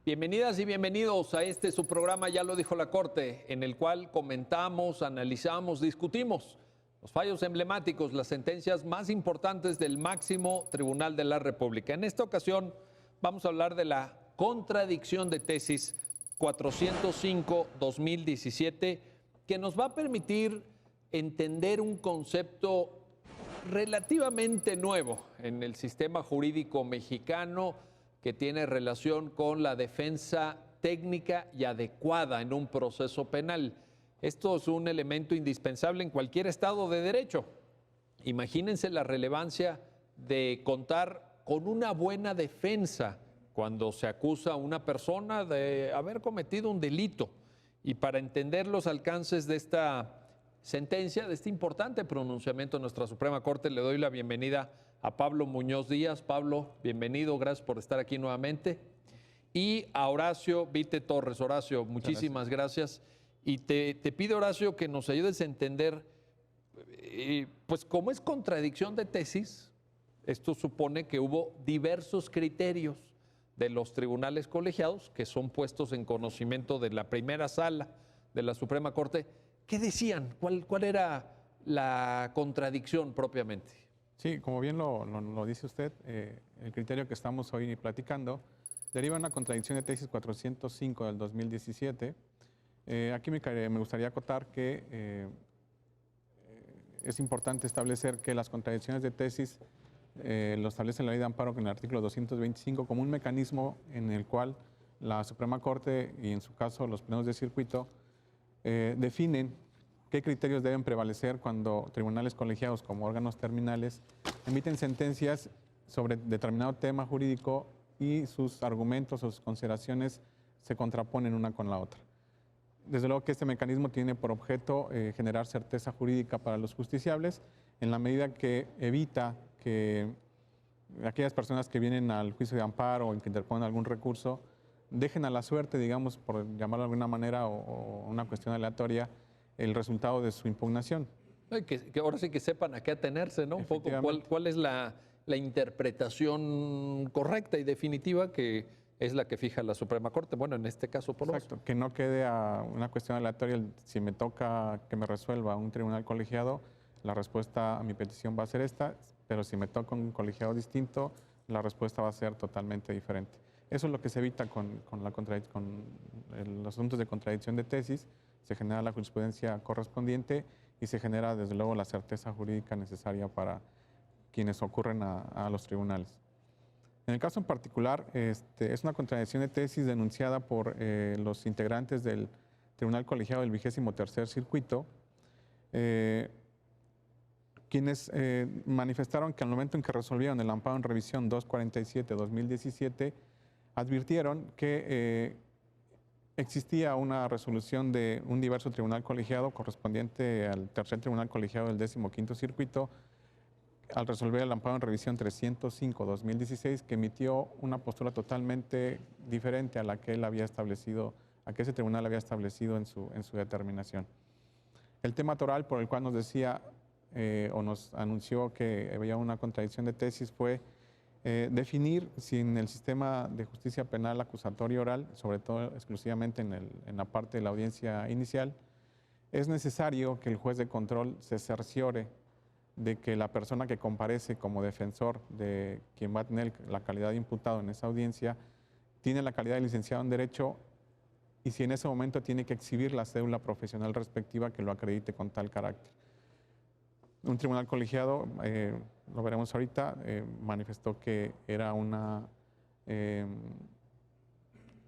Bienvenidas y bienvenidos a su programa Ya lo dijo la Corte, en el cual comentamos, analizamos, discutimos los fallos emblemáticos, las sentencias más importantes del máximo tribunal de la República. En esta ocasión vamos a hablar de la contradicción de tesis 405-2017, que nos va a permitir entender un concepto relativamente nuevo en el sistema jurídico mexicano, que tiene relación con la defensa técnica y adecuada en un proceso penal. Esto es un elemento indispensable en cualquier Estado de Derecho. Imagínense la relevancia de contar con una buena defensa cuando se acusa a una persona de haber cometido un delito. Y para entender los alcances de esta sentencia, de este importante pronunciamiento de nuestra Suprema Corte, le doy la bienvenida a Pablo Muñoz Díaz. Pablo, bienvenido, gracias por estar aquí nuevamente. Y a Horacio Vite Torres. Horacio, muchísimas gracias. Y te pido, Horacio, que nos ayudes a entender, pues como es contradicción de tesis, esto supone que hubo diversos criterios de los tribunales colegiados que son puestos en conocimiento de la primera sala de la Suprema Corte. ¿Qué decían? ¿Cuál era la contradicción propiamente? Sí, como bien lo dice usted, el criterio que estamos hoy platicando deriva de una contradicción de tesis 405 del 2017. Aquí me gustaría acotar que es importante establecer que las contradicciones de tesis lo establece la ley de amparo en el artículo 225 como un mecanismo en el cual la Suprema Corte y en su caso los plenos de circuito definen qué criterios deben prevalecer cuando tribunales colegiados como órganos terminales emiten sentencias sobre determinado tema jurídico y sus argumentos o sus consideraciones se contraponen una con la otra. Desde luego que este mecanismo tiene por objeto generar certeza jurídica para los justiciables en la medida que evita que aquellas personas que vienen al juicio de amparo o que interponen algún recurso dejen a la suerte, digamos, por llamarlo de alguna manera, o una cuestión aleatoria, el resultado de su impugnación. Que ahora sí que sepan a qué atenerse, ¿no? Un poco cuál es la interpretación correcta y definitiva, que es la que fija la Suprema Corte. Bueno, en este caso, por Exacto, que no quede a una cuestión aleatoria. Si me toca que me resuelva un tribunal colegiado, la respuesta a mi petición va a ser esta, pero si me toca un colegiado distinto, la respuesta va a ser totalmente diferente. Eso es lo que se evita con los asuntos de contradicción de tesis. Se genera la jurisprudencia correspondiente y se genera, desde luego, la certeza jurídica necesaria para quienes ocurren a los tribunales. En el caso en particular, es una contradicción de tesis denunciada por los integrantes del Tribunal Colegiado del 23º Circuito, quienes manifestaron que al momento en que resolvieron el amparo en revisión 247-2017, advirtieron que existía una resolución de un diverso tribunal colegiado correspondiente al tercer tribunal colegiado del 15º Circuito, al resolver el amparo en revisión 305-2016, que emitió una postura totalmente diferente a la que él había establecido, a que ese tribunal había establecido en su determinación. El tema toral por el cual nos decía o nos anunció que había una contradicción de tesis fue definir si en el sistema de justicia penal acusatorio oral, sobre todo exclusivamente en la parte de la audiencia inicial, es necesario que el juez de control se cerciore de que la persona que comparece como defensor de quien va a tener la calidad de imputado en esa audiencia tiene la calidad de licenciado en Derecho, y si en ese momento tiene que exhibir la cédula profesional respectiva que lo acredite con tal carácter. Un tribunal colegiado, lo veremos ahorita, manifestó que era una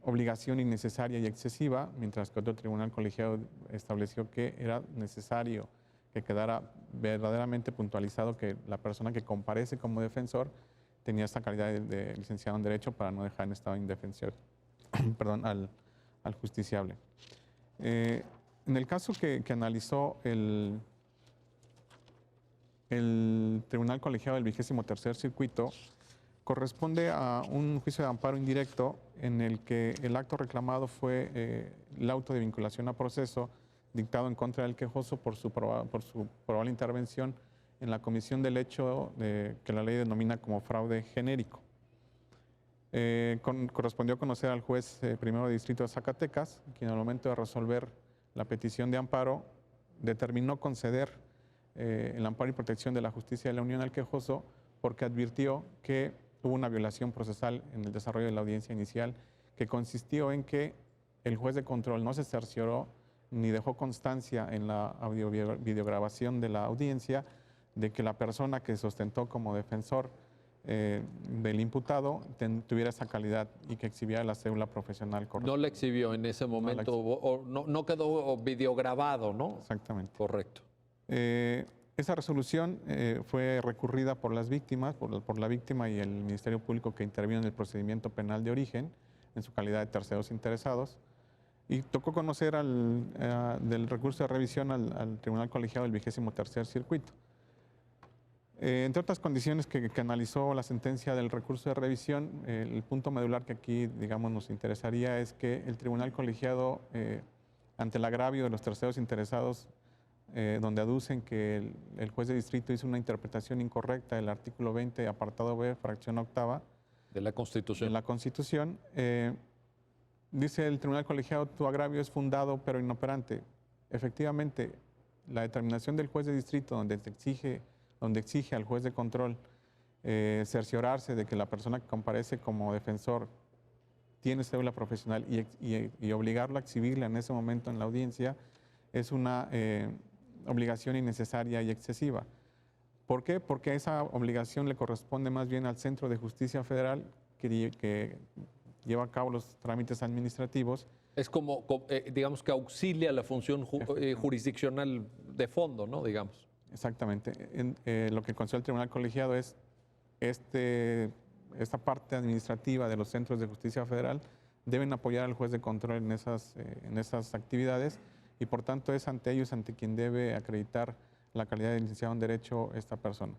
obligación innecesaria y excesiva, mientras que otro tribunal colegiado estableció que era necesario que quedara verdaderamente puntualizado que la persona que comparece como defensor tenía esta calidad de licenciado en Derecho para no dejar en estado de indefensión perdón, al justiciable. En el caso que analizó el Tribunal Colegiado del 23º Circuito, corresponde a un juicio de amparo indirecto en el que el acto reclamado fue el auto de vinculación a proceso dictado en contra del quejoso por su probable intervención en la comisión del hecho que la ley denomina como fraude genérico. Correspondió conocer al juez primero de distrito de Zacatecas, quien al momento de resolver la petición de amparo determinó conceder el amparo y protección de la justicia de la Unión al quejoso porque advirtió que hubo una violación procesal en el desarrollo de la audiencia inicial que consistió en que el juez de control no se cercioró ni dejó constancia en la videograbación de la audiencia de que la persona que sustentó como defensor del imputado tuviera esa calidad y que exhibiera la cédula profesional correcta. No la exhibió en ese momento, o no quedó videograbado, ¿no? Exactamente. Correcto. Esa resolución fue recurrida por las víctimas, por la víctima y el Ministerio Público que intervino en el procedimiento penal de origen, en su calidad de terceros interesados, y tocó conocer del recurso de revisión al Tribunal Colegiado del 23º Circuito. Entre otras condiciones que analizó la sentencia del recurso de revisión, el punto medular que aquí, digamos, nos interesaría es que el Tribunal Colegiado, ante el agravio de los terceros interesados, donde aducen que el juez de distrito hizo una interpretación incorrecta del artículo 20, apartado B, fracción octava, de la Constitución. Dice el Tribunal Colegiado, tu agravio es fundado pero inoperante. Efectivamente, la determinación del juez de distrito donde exige al juez de control cerciorarse de que la persona que comparece como defensor tiene cédula profesional y obligarlo a exhibirla en ese momento en la audiencia es una obligación innecesaria y excesiva. ¿Por qué? Porque esa obligación le corresponde más bien al Centro de Justicia Federal que lleva a cabo los trámites administrativos. Es como, digamos, que auxilia la función jurisdiccional de fondo, ¿no? Digamos. Exactamente. Lo que concede el Tribunal Colegiado es esta parte administrativa de los centros de justicia federal deben apoyar al juez de control en esas actividades y por tanto es ante ellos ante quien debe acreditar la calidad de licenciado en Derecho esta persona.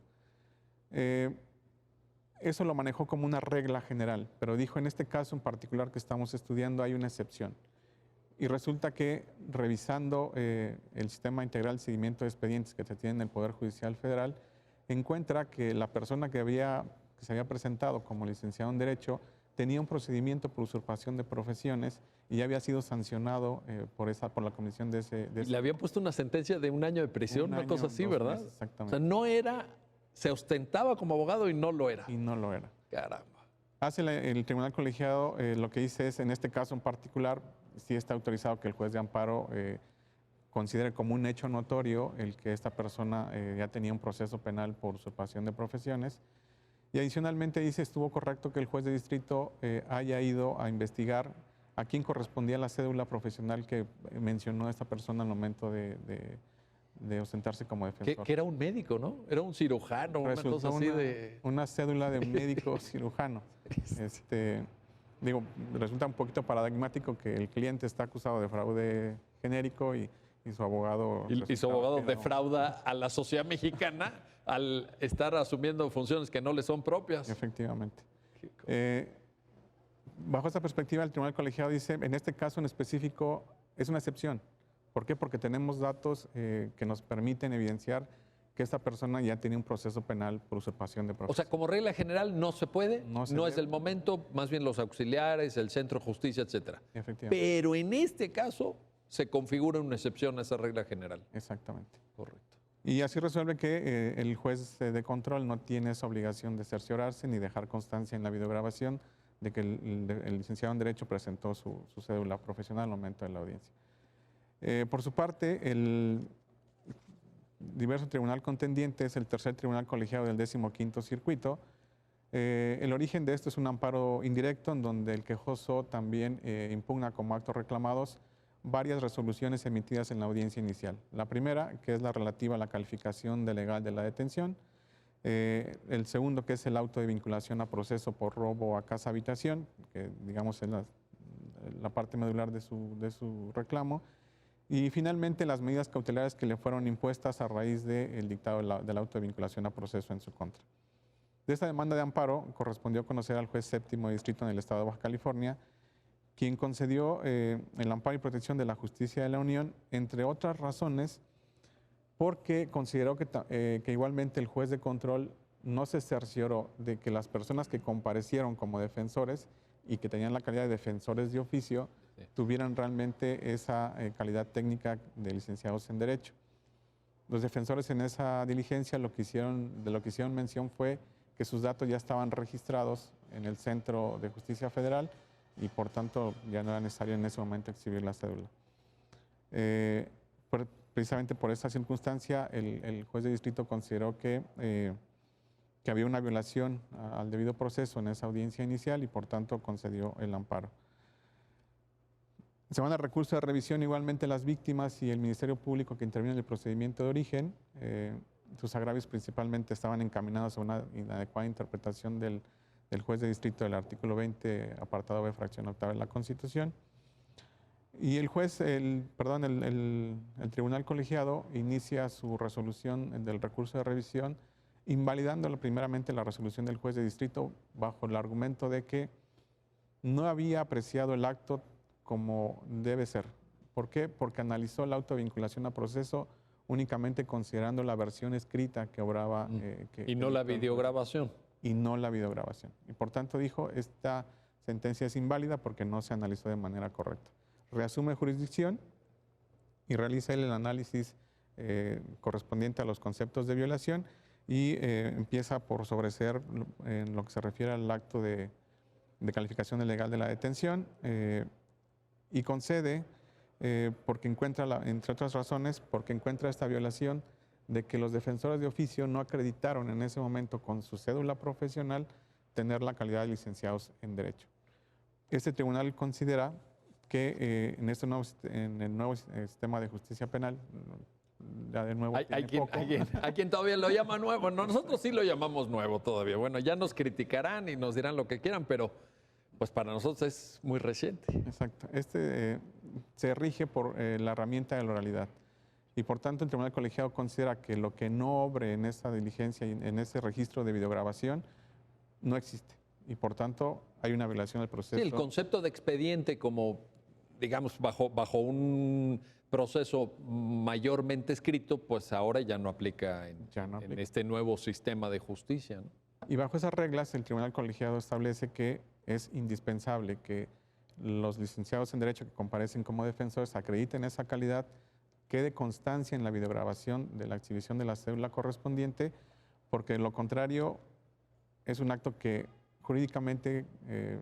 Eso lo manejó como una regla general, pero dijo en este caso en particular que estamos estudiando hay una excepción. Y resulta que revisando el sistema integral de seguimiento de expedientes que se tiene en el Poder Judicial Federal, encuentra que la persona que se había presentado como licenciado en Derecho tenía un procedimiento por usurpación de profesiones y ya había sido sancionado por la comisión de ese... Le habían puesto una sentencia de 1 año de prisión, una cosa así, ¿verdad? Meses, exactamente. O sea, no era, se ostentaba como abogado y no lo era. Y no lo era. Caramba. Hace el Tribunal Colegiado, lo que dice es, en este caso en particular, sí está autorizado que el juez de amparo considere como un hecho notorio el que esta persona ya tenía un proceso penal por usurpación de profesiones. Y adicionalmente dice, estuvo correcto que el juez de distrito haya ido a investigar a quién correspondía la cédula profesional que mencionó esta persona al momento de ostentarse como defensor. Que era un médico, ¿no? Era un cirujano, una cosa así de... Una cédula de un médico cirujano. Resulta un poquito paradigmático que el cliente está acusado de fraude genérico y su abogado... Y su abogado defrauda a la sociedad mexicana al estar asumiendo funciones que no le son propias. Efectivamente. Bajo esta perspectiva, el Tribunal Colegiado dice, en este caso en específico, es una excepción. ¿Por qué? Porque tenemos datos que nos permiten evidenciar que esta persona ya tiene un proceso penal por usurpación de profesión. O sea, como regla general no se puede, no es el momento, más bien los auxiliares, el Centro de Justicia, etcétera. Efectivamente. Pero en este caso se configura una excepción a esa regla general. Exactamente. Correcto. Y así resuelve que el juez de control no tiene esa obligación de cerciorarse ni dejar constancia en la videograbación de que el licenciado en Derecho presentó su cédula profesional al momento de la audiencia. Por su parte, el diverso tribunal contendiente es el tercer tribunal colegiado del 15º Circuito. El origen de esto es un amparo indirecto en donde el quejoso también impugna como actos reclamados varias resoluciones emitidas en la audiencia inicial. La primera, que es la relativa a la calificación de legal de la detención. El segundo, que es el auto de vinculación a proceso por robo a casa habitación, que digamos es la parte medular de su reclamo. Y finalmente las medidas cautelares que le fueron impuestas a raíz del dictado del auto de vinculación a proceso en su contra. De esta demanda de amparo correspondió conocer al juez séptimo de distrito en el estado de Baja California, quien concedió el amparo y protección de la justicia de la Unión, entre otras razones, porque consideró que igualmente el juez de control no se cercioró de que las personas que comparecieron como defensores y que tenían la calidad de defensores de oficio tuvieran realmente esa calidad técnica de licenciados en Derecho. Los defensores en esa diligencia de lo que hicieron mención fue que sus datos ya estaban registrados en el Centro de Justicia Federal y por tanto ya no era necesario en ese momento exhibir la cédula. Precisamente por esa circunstancia, el juez de distrito consideró que había una violación al debido proceso en esa audiencia inicial y por tanto concedió el amparo. Se van a recurso de revisión igualmente las víctimas y el Ministerio Público que intervino en el procedimiento de origen. Sus agravios principalmente estaban encaminados a una inadecuada interpretación del juez de distrito del artículo 20, apartado B, fracción octava de la Constitución. Y el tribunal colegiado inicia su resolución del recurso de revisión, invalidando primeramente la resolución del juez de distrito bajo el argumento de que no había apreciado el acto como debe ser. ¿Por qué? Porque analizó la autovinculación a proceso únicamente considerando la versión escrita que obraba. Y no la videograbación. Y no la videograbación. Y por tanto dijo, esta sentencia es inválida porque no se analizó de manera correcta. Reasume jurisdicción y realiza el análisis correspondiente a los conceptos de violación y empieza por sobreseer en lo que se refiere al acto de calificación ilegal de la detención y concede, porque encuentra, entre otras razones, porque encuentra esta violación de que los defensores de oficio no acreditaron en ese momento con su cédula profesional tener la calidad de licenciados en Derecho. Este tribunal considera que en el nuevo sistema de justicia penal, ya de nuevo hay quien todavía lo llama nuevo, no, nosotros sí lo llamamos nuevo todavía. Bueno, ya nos criticarán y nos dirán lo que quieran, pero pues para nosotros es muy reciente. Exacto. Se rige por la herramienta de la oralidad. Y por tanto el tribunal colegiado considera que lo que no obre en esa diligencia y en ese registro de videograbación no existe. Y por tanto hay una violación del proceso. Sí, el concepto de expediente como, digamos, bajo un proceso mayormente escrito, pues ahora ya no aplica en este nuevo sistema de justicia, ¿no? Y bajo esas reglas el tribunal colegiado establece que es indispensable que los licenciados en Derecho que comparecen como defensores acrediten esa calidad, quede constancia en la videograbación de la exhibición de la cédula correspondiente, porque de lo contrario es un acto que jurídicamente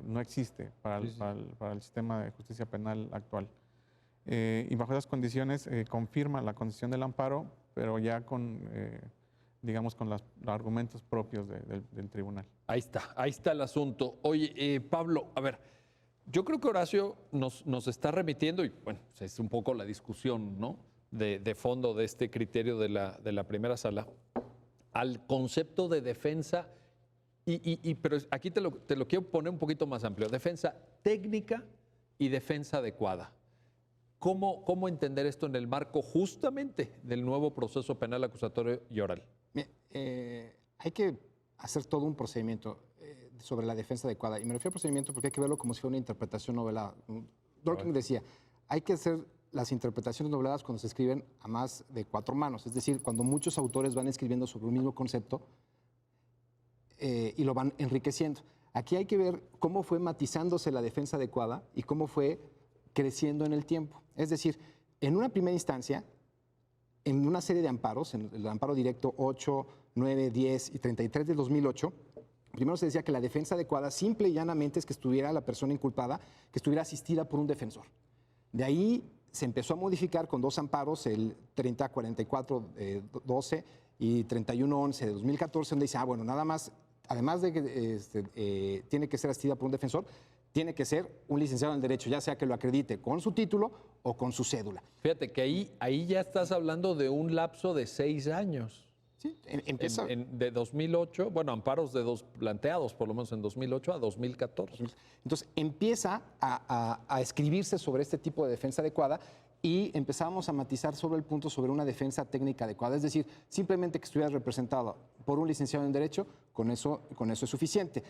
no existe para el sistema de justicia penal actual. Y bajo esas condiciones confirma la concesión del amparo, pero ya con, digamos, con los argumentos propios del tribunal. Ahí está el asunto. Oye, Pablo, a ver, yo creo que Horacio nos está remitiendo, y bueno, es un poco la discusión, ¿no?, de fondo de este criterio de la primera sala, al concepto de defensa, pero aquí te lo quiero poner un poquito más amplio, defensa técnica y defensa adecuada. ¿Cómo entender esto en el marco justamente del nuevo proceso penal acusatorio y oral? Hay que hacer todo un procedimiento sobre la defensa adecuada. Y me refiero al procedimiento porque hay que verlo como si fuera una interpretación novelada. Dworkin decía, hay que hacer las interpretaciones noveladas cuando se escriben a más de 4 manos. Es decir, cuando muchos autores van escribiendo sobre un mismo concepto y lo van enriqueciendo. Aquí hay que ver cómo fue matizándose la defensa adecuada y cómo fue creciendo en el tiempo. Es decir, en una primera instancia, en una serie de amparos, en el amparo directo 8, 9, 10 y 33 del 2008, primero se decía que la defensa adecuada simple y llanamente es que estuviera la persona inculpada, que estuviera asistida por un defensor. De ahí se empezó a modificar con 2 amparos, el 3044-12 y 3111 de 2014, donde dice, bueno, nada más, además de que tiene que ser asistida por un defensor, tiene que ser un licenciado en Derecho, ya sea que lo acredite con su título o con su cédula. Fíjate que ahí ya estás hablando de un lapso de 6 años. Sí, empieza. De 2008, bueno, amparos planteados por lo menos en 2008 a 2014. Entonces empieza a escribirse sobre este tipo de defensa adecuada y empezamos a matizar sobre el punto sobre una defensa técnica adecuada. Es decir, simplemente que estuviera representado por un licenciado en Derecho, con eso es suficiente.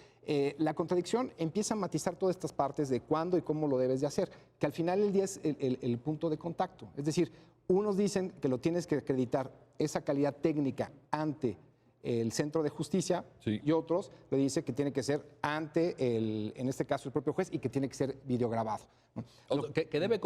La contradicción empieza a matizar todas estas partes de cuándo y cómo lo debes de hacer, que al final del día es el punto de contacto. Es decir, unos dicen que lo tienes que acreditar esa calidad técnica ante el Centro de Justicia Sí. y otros le dice que tiene que ser ante en este caso, el propio juez y que tiene que ser videograbado, ¿no? O sea, que debe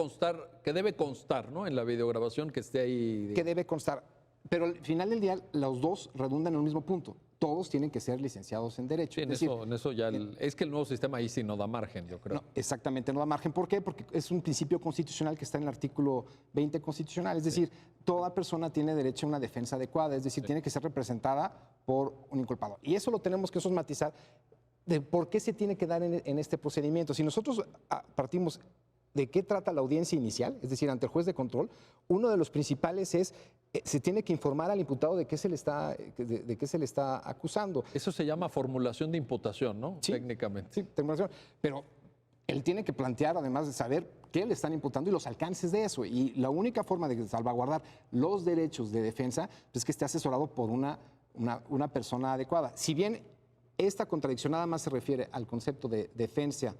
constar, ¿no? En la videograbación que esté ahí. Que debe constar. Pero al final del día, los dos redundan en el mismo punto. Todos tienen que ser licenciados en Derecho. Sí, en, Es decir, eso, en eso ya. Es que el nuevo sistema ahí sí no da margen, yo creo. no, exactamente, no da margen. ¿Por qué? Porque es un principio constitucional que está en el artículo 20 constitucional. Es decir, toda persona tiene derecho a una defensa adecuada, es decir, tiene que ser representada por un inculpado. Y eso lo tenemos que matizar de por qué se tiene que dar en este procedimiento. Si nosotros partimos de qué trata la audiencia inicial, es decir, ante el juez de control, uno de los principales es se tiene que informar al imputado de qué se le está acusando. Eso se llama formulación de imputación, ¿no? Sí, Técnicamente. Sí, pero él tiene que plantear, además de saber qué le están imputando y los alcances de eso. Y la única forma de salvaguardar los derechos de defensa es que esté asesorado por una persona adecuada. Si bien esta contradicción nada más se refiere al concepto de defensa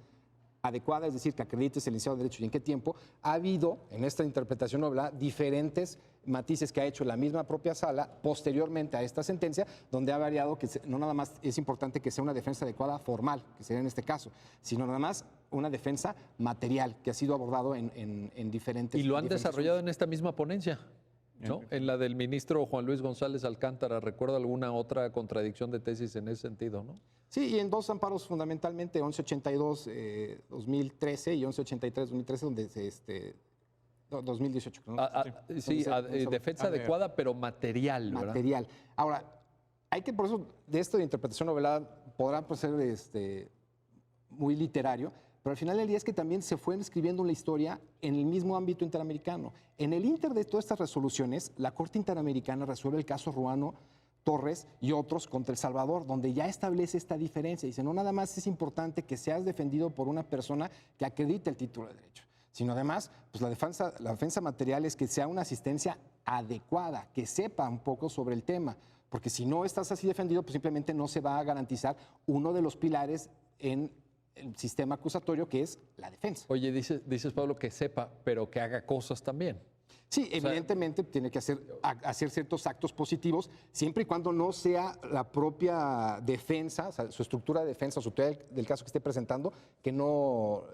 adecuada, es decir, que acredites el licenciado de Derecho y en qué tiempo, ha habido en esta interpretación nueva diferentes matices que ha hecho la misma propia sala posteriormente a esta sentencia, donde ha variado que no nada más es importante que sea una defensa adecuada formal, que sería en este caso, sino nada más una defensa material, que ha sido abordado en diferentes... Y lo han diferentes desarrollado en esta misma ponencia, ¿no? En la del ministro Juan Luis González Alcántara. ¿Recuerda alguna otra contradicción de tesis en ese sentido, no? Sí, y en dos amparos fundamentalmente, 1182-2013 y 1183-2013, donde 2018. ¿No? Sí, defensa adecuada, pero material, ¿verdad? Material. Ahora, hay que, por eso, de esto de interpretación novelada, podrá ser muy literario, pero al final del día es que también se fue escribiendo la historia en el mismo ámbito interamericano. En el inter de todas estas resoluciones, la Corte Interamericana resuelve el caso Ruano Torres y otros contra El Salvador, donde ya establece esta diferencia. Dice, no nada más es importante que seas defendido por una persona que acredite el título de derecho, sino además, pues la defensa material es que sea una asistencia adecuada, que sepa un poco sobre el tema, porque si no estás así defendido, pues simplemente no se va a garantizar uno de los pilares en el sistema acusatorio, que es la defensa. Oye, dices, Pablo, que sepa, pero que haga cosas también. Sí, evidentemente tiene que hacer ciertos actos positivos, siempre y cuando no sea la propia defensa, o sea, su estructura de defensa, su teoría del caso que esté presentando, que no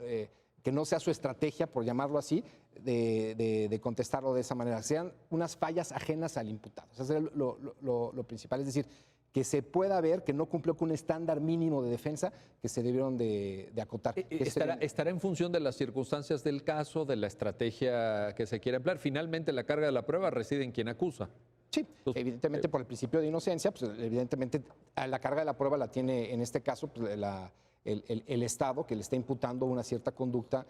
sea su estrategia, por llamarlo así, de contestarlo de esa manera. Sean unas fallas ajenas al imputado. Eso es lo principal, es decir, que se pueda ver que no cumplió con un estándar mínimo de defensa que se debieron de acotar. Estará en función de las circunstancias del caso, de la estrategia que se quiera emplear. Finalmente, la carga de la prueba reside en quien acusa. Sí, evidentemente por el principio de inocencia, pues evidentemente la carga de la prueba la tiene en este caso pues, el Estado, que le está imputando una cierta conducta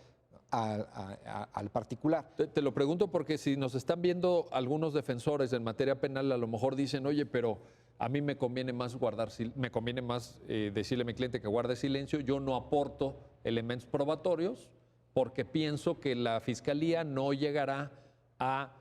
al particular. Te lo pregunto porque si nos están viendo algunos defensores en materia penal, a lo mejor dicen, oye, pero a mí me conviene más decirle a mi cliente que guarde silencio, yo no aporto elementos probatorios porque pienso que la Fiscalía no llegará a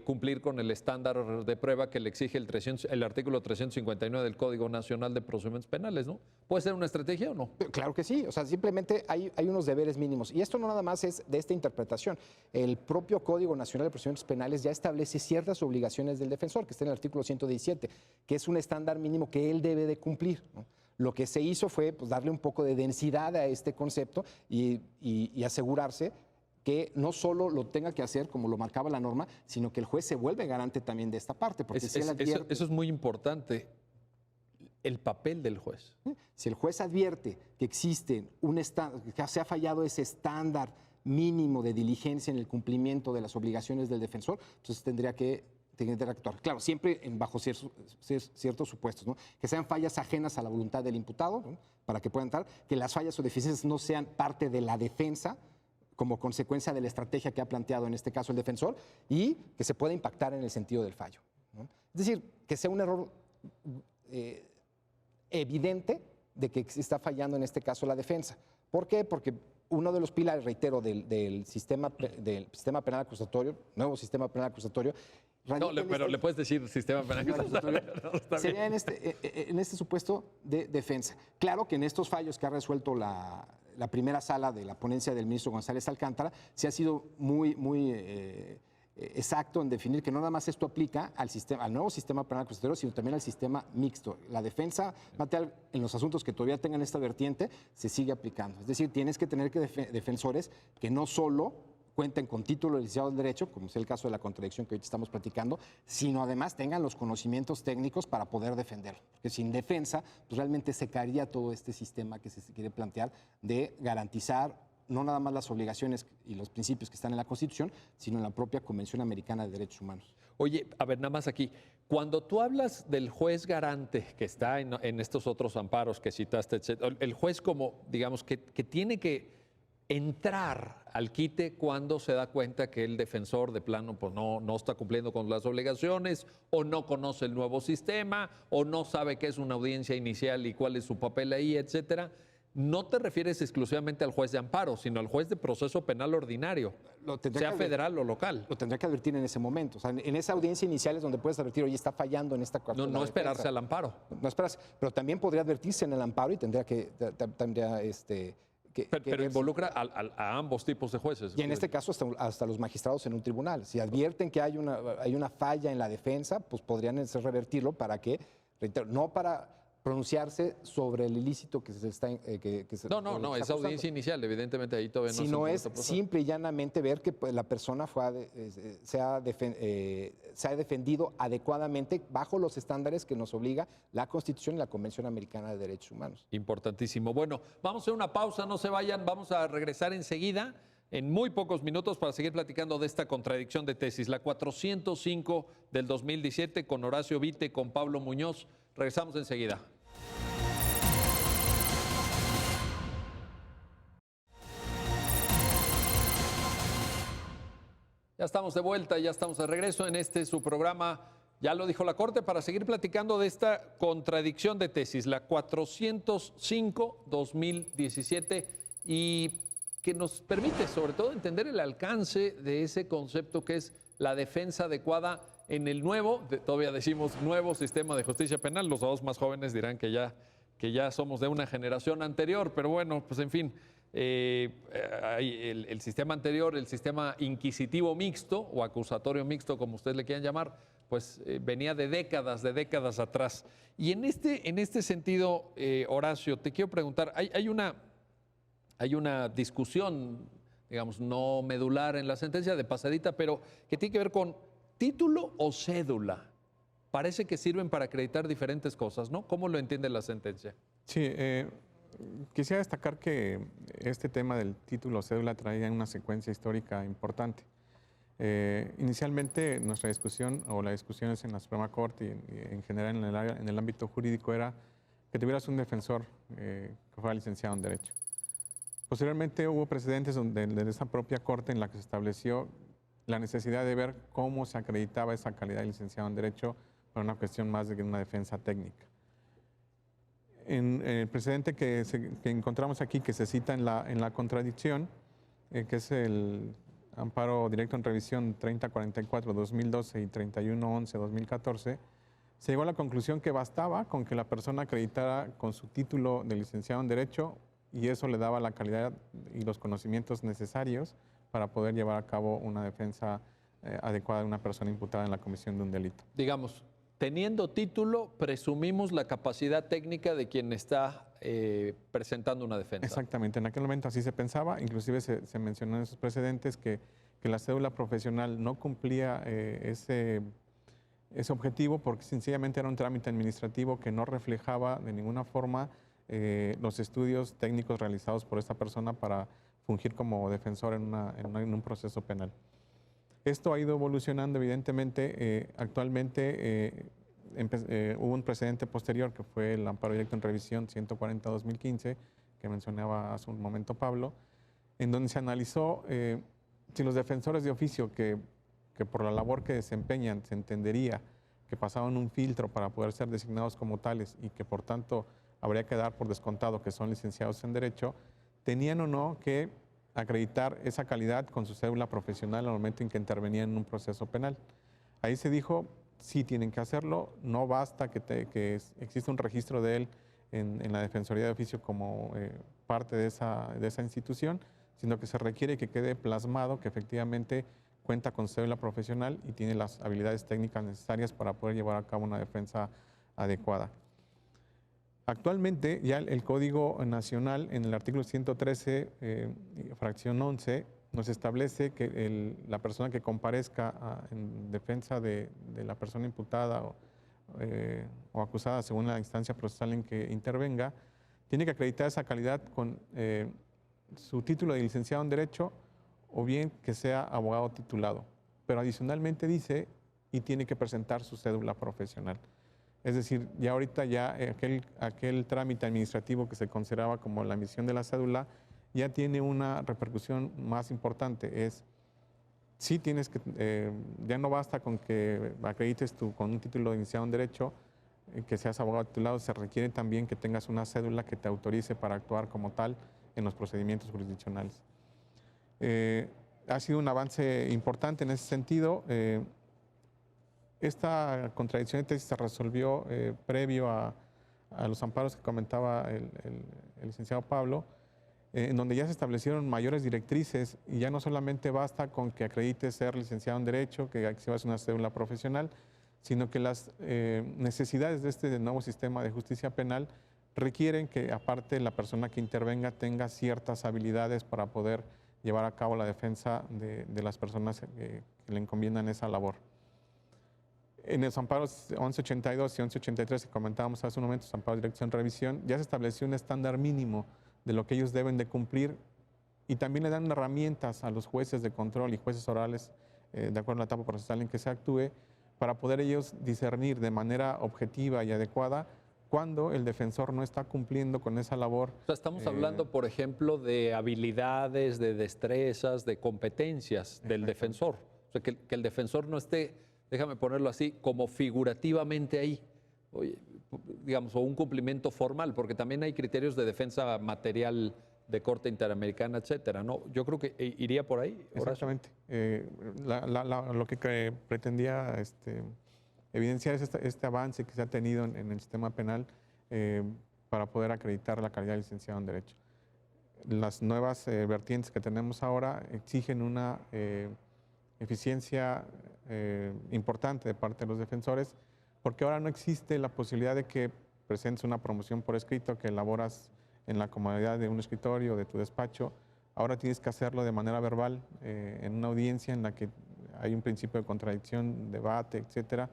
cumplir con el estándar de prueba que le exige el artículo 359 del Código Nacional de Procedimientos Penales, ¿no? ¿Puede ser una estrategia o no? Claro que sí, o sea, simplemente hay unos deberes mínimos. Y esto no nada más es de esta interpretación. El propio Código Nacional de Procedimientos Penales ya establece ciertas obligaciones del defensor, que está en el artículo 117, que es un estándar mínimo que él debe de cumplir, ¿no? Lo que se hizo fue pues, darle un poco de densidad a este concepto y asegurarse que no solo lo tenga que hacer como lo marcaba la norma, sino que el juez se vuelve garante también de esta parte. Porque eso es muy importante, el papel del juez. Si el juez advierte que existe que se ha fallado ese estándar mínimo de diligencia en el cumplimiento de las obligaciones del defensor, entonces tendría que actuar. Claro, siempre bajo ciertos supuestos, ¿no? Que sean fallas ajenas a la voluntad del imputado, ¿no? Para que puedan entrar, que las fallas o deficiencias no sean parte de la defensa, como consecuencia de la estrategia que ha planteado en este caso el defensor, y que se pueda impactar en el sentido del fallo, ¿no? Es decir, que sea un error evidente de que está fallando en este caso la defensa. ¿Por qué? Porque uno de los pilares, reitero, del sistema penal acusatorio, nuevo sistema penal acusatorio. No, pero le puedes decir sistema penal acusatorio. No, sería en este supuesto de defensa. Claro que en estos fallos que ha resuelto la primera sala de la ponencia del ministro González Alcántara, se ha sido muy exacto en definir que no nada más esto aplica al nuevo sistema penal acusatorio, sino también al sistema mixto. La defensa material en los asuntos que todavía tengan esta vertiente se sigue aplicando. Es decir, tienes que tener defensores que no solo cuenten con título de licenciado en Derecho, como es el caso de la contradicción que hoy estamos platicando, sino además tengan los conocimientos técnicos para poder defenderlo. Porque sin defensa, pues realmente se caería todo este sistema que se quiere plantear de garantizar no nada más las obligaciones y los principios que están en la Constitución, sino en la propia Convención Americana de Derechos Humanos. Oye, a ver, nada más aquí. Cuando tú hablas del juez garante que está en estos otros amparos que citaste, etcétera, el juez como, digamos, que tiene que entrar al quite cuando se da cuenta que el defensor de plano pues no está cumpliendo con las obligaciones o no conoce el nuevo sistema o no sabe qué es una audiencia inicial y cuál es su papel ahí, etcétera. No te refieres exclusivamente al juez de amparo, sino al juez de proceso penal ordinario, sea federal o local. Lo tendrá que advertir en ese momento. O sea, en esa audiencia inicial es donde puedes advertir, oye, está fallando en esta cuestión. No esperarse al amparo. No esperarse, pero también podría advertirse en el amparo y tendría pero involucra a ambos tipos de jueces. Y en este caso hasta los magistrados en un tribunal. Si advierten que hay una falla en la defensa, pues podrían revertirlo para que, reitero, no para pronunciarse sobre el ilícito que se está... No, es audiencia inicial, evidentemente ahí todavía no si no es simple y llanamente ver que pues, la persona se ha defendido adecuadamente bajo los estándares que nos obliga la Constitución y la Convención Americana de Derechos Humanos. Importantísimo. Bueno, vamos a hacer una pausa, no se vayan, vamos a regresar enseguida, en muy pocos minutos, para seguir platicando de esta contradicción de tesis, la 405 del 2017, con Horacio Vite, con Pablo Muñoz. Regresamos enseguida. Ya estamos de vuelta, ya estamos de regreso en su programa, ya lo dijo la Corte, para seguir platicando de esta contradicción de tesis, la 405-2017, y que nos permite sobre todo entender el alcance de ese concepto que es la defensa adecuada en el todavía decimos nuevo sistema de justicia penal. Los dos más jóvenes dirán que ya somos de una generación anterior, pero bueno, pues en fin. El sistema anterior, el sistema inquisitivo mixto o acusatorio mixto, como ustedes le quieran llamar, pues venía de décadas atrás. Y en este sentido, Horacio, te quiero preguntar, hay una discusión, digamos, no medular en la sentencia, de pasadita, pero que tiene que ver con título o cédula. Parece que sirven para acreditar diferentes cosas, ¿no? ¿Cómo lo entiende la sentencia? Sí, quisiera destacar que este tema del título o cédula traía una secuencia histórica importante. Inicialmente nuestra discusión o las discusiones en la Suprema Corte y en general en el ámbito jurídico era que tuvieras un defensor que fuera licenciado en Derecho. Posteriormente hubo precedentes de esa propia Corte en la que se estableció la necesidad de ver cómo se acreditaba esa calidad de licenciado en Derecho para una cuestión más de una defensa técnica. En el precedente que encontramos aquí, que se cita en la contradicción, que es el amparo directo en revisión 3044-2012 y 3111-2014, se llegó a la conclusión que bastaba con que la persona acreditara con su título de licenciado en Derecho y eso le daba la calidad y los conocimientos necesarios para poder llevar a cabo una defensa adecuada de una persona imputada en la comisión de un delito. Digamos, teniendo título, presumimos la capacidad técnica de quien está presentando una defensa. Exactamente, en aquel momento así se pensaba, inclusive se mencionó en esos precedentes que la cédula profesional no cumplía ese objetivo porque sencillamente era un trámite administrativo que no reflejaba de ninguna forma los estudios técnicos realizados por esta persona para fungir como defensor en un proceso penal. Esto ha ido evolucionando, evidentemente. Actualmente hubo un precedente posterior que fue el amparo directo en revisión 140-2015, que mencionaba hace un momento Pablo, en donde se analizó si los defensores de oficio que por la labor que desempeñan se entendería que pasaban un filtro para poder ser designados como tales y que por tanto habría que dar por descontado que son licenciados en Derecho, tenían o no que acreditar esa calidad con su cédula profesional al momento en que intervenían en un proceso penal. Ahí se dijo, sí tienen que hacerlo, no basta que exista un registro de él en la Defensoría de Oficio como parte de esa institución, sino que se requiere que quede plasmado que efectivamente cuenta con cédula profesional y tiene las habilidades técnicas necesarias para poder llevar a cabo una defensa adecuada. Actualmente ya el Código Nacional en el artículo 113, fracción 11, nos establece que la persona que comparezca en defensa de la persona imputada o acusada según la instancia procesal en que intervenga, tiene que acreditar esa calidad con su título de licenciado en Derecho o bien que sea abogado titulado. Pero adicionalmente dice, y tiene que presentar su cédula profesional. Es decir, ya ahorita aquel trámite administrativo que se consideraba como la emisión de la cédula ya tiene una repercusión más importante. Sí tienes que, ya no basta con que acredites tú con un título de licenciado en Derecho, que seas abogado titulado, se requiere también que tengas una cédula que te autorice para actuar como tal en los procedimientos jurisdiccionales. Ha sido un avance importante en ese sentido. Esta contradicción de tesis se resolvió previo a los amparos que comentaba el licenciado Pablo, en donde ya se establecieron mayores directrices y ya no solamente basta con que acredites ser licenciado en Derecho, que exhibas una cédula profesional, sino que las necesidades de este nuevo sistema de justicia penal requieren que aparte la persona que intervenga tenga ciertas habilidades para poder llevar a cabo la defensa de las personas que le encomiendan esa labor. En los amparos 1182 y 1183 que comentábamos hace un momento, los amparos directos en revisión, ya se estableció un estándar mínimo de lo que ellos deben de cumplir y también le dan herramientas a los jueces de control y jueces orales, de acuerdo a la etapa procesal en que se actúe, para poder ellos discernir de manera objetiva y adecuada cuando el defensor no está cumpliendo con esa labor. O sea, estamos hablando, por ejemplo, de habilidades, de destrezas, de competencias del defensor. O sea, que el defensor no esté, déjame ponerlo así, como figurativamente ahí, oye, digamos, o un cumplimiento formal, porque también hay criterios de defensa material de corte interamericana, etcétera, ¿no? Yo creo que iría por ahí. Horacio. Exactamente. Lo que pretendía evidenciar es este avance que se ha tenido en el sistema penal para poder acreditar la calidad de licenciado en Derecho. Las nuevas vertientes que tenemos ahora exigen una eficiencia importante de parte de los defensores, porque ahora no existe la posibilidad de que presentes una promoción por escrito que elaboras en la comodidad de un escritorio o de tu despacho. Ahora tienes que hacerlo de manera verbal en una audiencia en la que hay un principio de contradicción, debate, etcétera,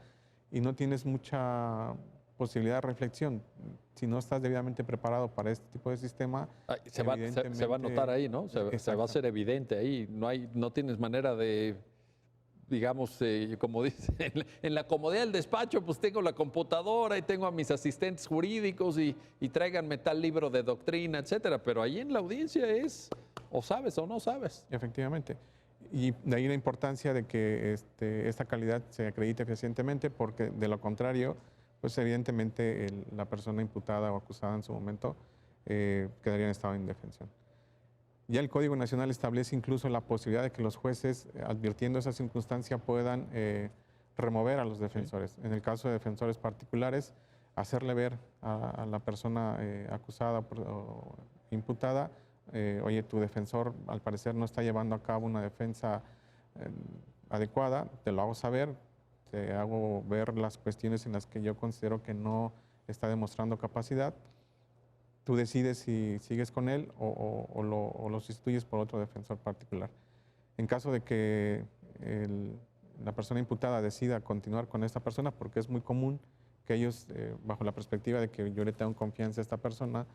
y no tienes mucha posibilidad de reflexión. Si no estás debidamente preparado para este tipo de sistema, se va a notar ahí, ¿no? Se va a hacer evidente ahí. No tienes manera de, digamos, como dice, en la comodidad del despacho, pues tengo la computadora y tengo a mis asistentes jurídicos y tráiganme tal libro de doctrina, etcétera. Pero ahí en la audiencia es o sabes o no sabes. Efectivamente. Y de ahí la importancia de que esta calidad se acredite eficientemente, porque de lo contrario, pues evidentemente la persona imputada o acusada en su momento quedaría en estado de indefensión. Ya el Código Nacional establece incluso la posibilidad de que los jueces, advirtiendo esa circunstancia, puedan remover a los defensores. En el caso de defensores particulares, hacerle ver a la persona acusada o imputada, oye, tu defensor al parecer no está llevando a cabo una defensa adecuada, te lo hago saber, te hago ver las cuestiones en las que yo considero que no está demostrando capacidad. Tú decides si sigues con él o lo sustituyes por otro defensor particular. En caso de que la persona imputada decida continuar con esta persona, porque es muy común que ellos, bajo la perspectiva de que yo le tengo confianza a esta persona,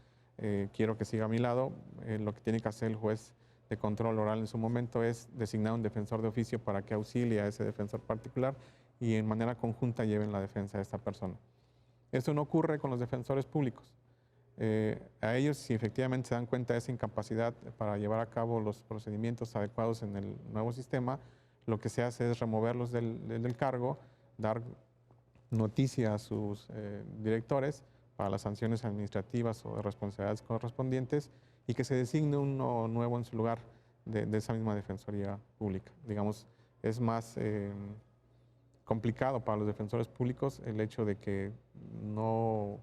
quiero que siga a mi lado, lo que tiene que hacer el juez de control oral en su momento es designar un defensor de oficio para que auxilie a ese defensor particular y en manera conjunta lleven la defensa de esta persona. Esto no ocurre con los defensores públicos. A ellos, si efectivamente se dan cuenta de esa incapacidad para llevar a cabo los procedimientos adecuados en el nuevo sistema, lo que se hace es removerlos del cargo, dar noticia a sus directores para las sanciones administrativas o de responsabilidades correspondientes y que se designe uno nuevo en su lugar de esa misma Defensoría Pública. Digamos, es más complicado para los defensores públicos el hecho de que no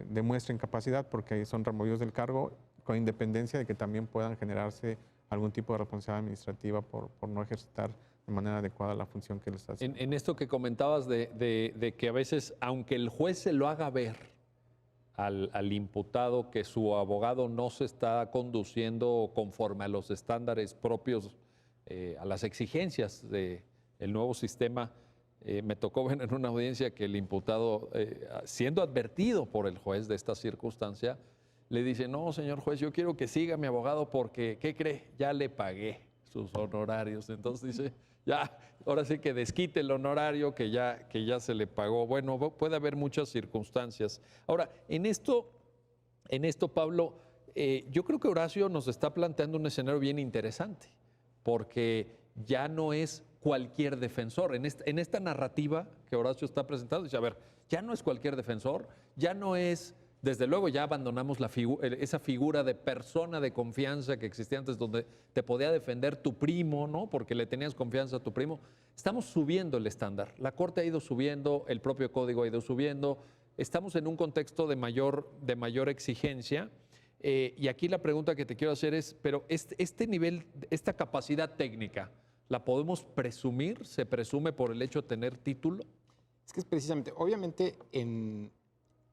demuestren capacidad porque son removidos del cargo, con independencia de que también puedan generarse algún tipo de responsabilidad administrativa por no ejercitar de manera adecuada la función que le está haciendo. En esto que comentabas de que a veces, aunque el juez se lo haga ver al imputado que su abogado no se está conduciendo conforme a los estándares propios, a las exigencias del nuevo sistema, me tocó ver en una audiencia que el imputado, siendo advertido por el juez de esta circunstancia, le dice: no, señor juez, yo quiero que siga mi abogado porque, ¿qué cree? Ya le pagué sus honorarios. Entonces dice: ya, ahora sí que desquite el honorario que ya se le pagó. Bueno, puede haber muchas circunstancias. Ahora, en esto Pablo, yo creo que Horacio nos está planteando un escenario bien interesante, porque ya no es cualquier defensor. En esta narrativa que Horacio está presentando, dice: a ver, ya no es cualquier defensor, ya no es... Desde luego ya abandonamos esa figura de persona de confianza que existía antes, donde te podía defender tu primo, ¿no? Porque le tenías confianza a tu primo. Estamos subiendo el estándar. La Corte ha ido subiendo, el propio código ha ido subiendo. Estamos en un contexto de mayor exigencia. Y aquí la pregunta que te quiero hacer es, pero este nivel, esta capacidad técnica, ¿la podemos presumir? ¿Se presume por el hecho de tener título? Es que es precisamente, obviamente,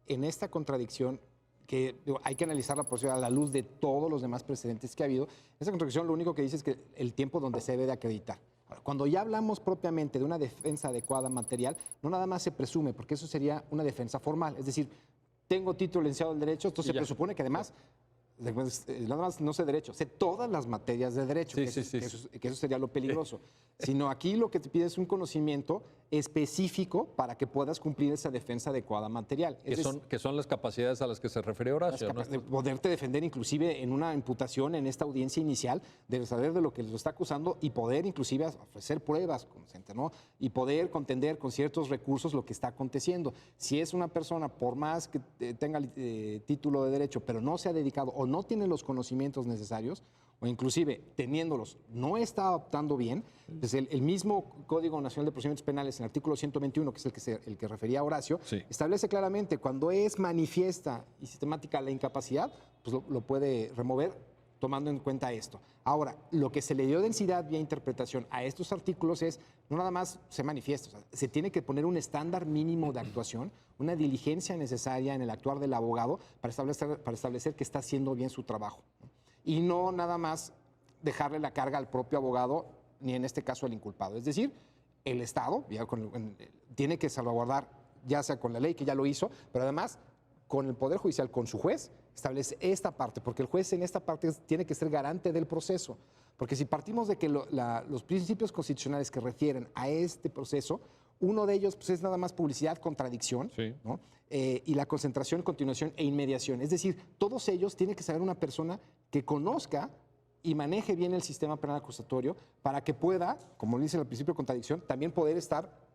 en esta contradicción, que hay que analizarla por a la luz de todos los demás precedentes que ha habido, esa contradicción lo único que dice es que el tiempo donde se debe de acreditar. Ahora, cuando ya hablamos propiamente de una defensa adecuada material, no nada más se presume, porque eso sería una defensa formal. Es decir, tengo título licenciado en Derecho, entonces se presupone que además... nada más no sé derecho, sé todas las materias de derecho, que eso sería lo peligroso. Sino aquí lo que te pide es un conocimiento específico para que puedas cumplir esa defensa adecuada material. Que son las capacidades a las que se refiere Horacio, ¿no? De poderte defender inclusive en una imputación, en esta audiencia inicial, de saber de lo que lo está acusando y poder inclusive ofrecer pruebas, ¿no? Y poder contender con ciertos recursos lo que está aconteciendo. Si es una persona, por más que tenga título de derecho, pero no se ha dedicado o no tiene los conocimientos necesarios, o inclusive teniéndolos, no está optando bien, pues el mismo Código Nacional de Procedimientos Penales, en el artículo 121, que es el que refería a Horacio, establece claramente cuando es manifiesta y sistemática la incapacidad, pues lo puede remover tomando en cuenta esto. Ahora, lo que se le dio densidad vía interpretación a estos artículos es, no nada más se manifiesta, o sea, se tiene que poner un estándar mínimo de actuación, una diligencia necesaria en el actuar del abogado para establecer que está haciendo bien su trabajo, ¿no? Y no nada más dejarle la carga al propio abogado, ni en este caso al inculpado. Es decir, el Estado tiene que salvaguardar, ya sea con la ley, que ya lo hizo, pero además con el Poder Judicial, con su juez, establece esta parte, porque el juez en esta parte tiene que ser garante del proceso. Porque si partimos de que los principios constitucionales que refieren a este proceso, uno de ellos pues, es nada más publicidad, contradicción, ¿no? Y la concentración, continuación e inmediación. Es decir, todos ellos tiene que saber una persona que conozca y maneje bien el sistema penal acusatorio para que pueda, como dice el principio de contradicción, también poder estar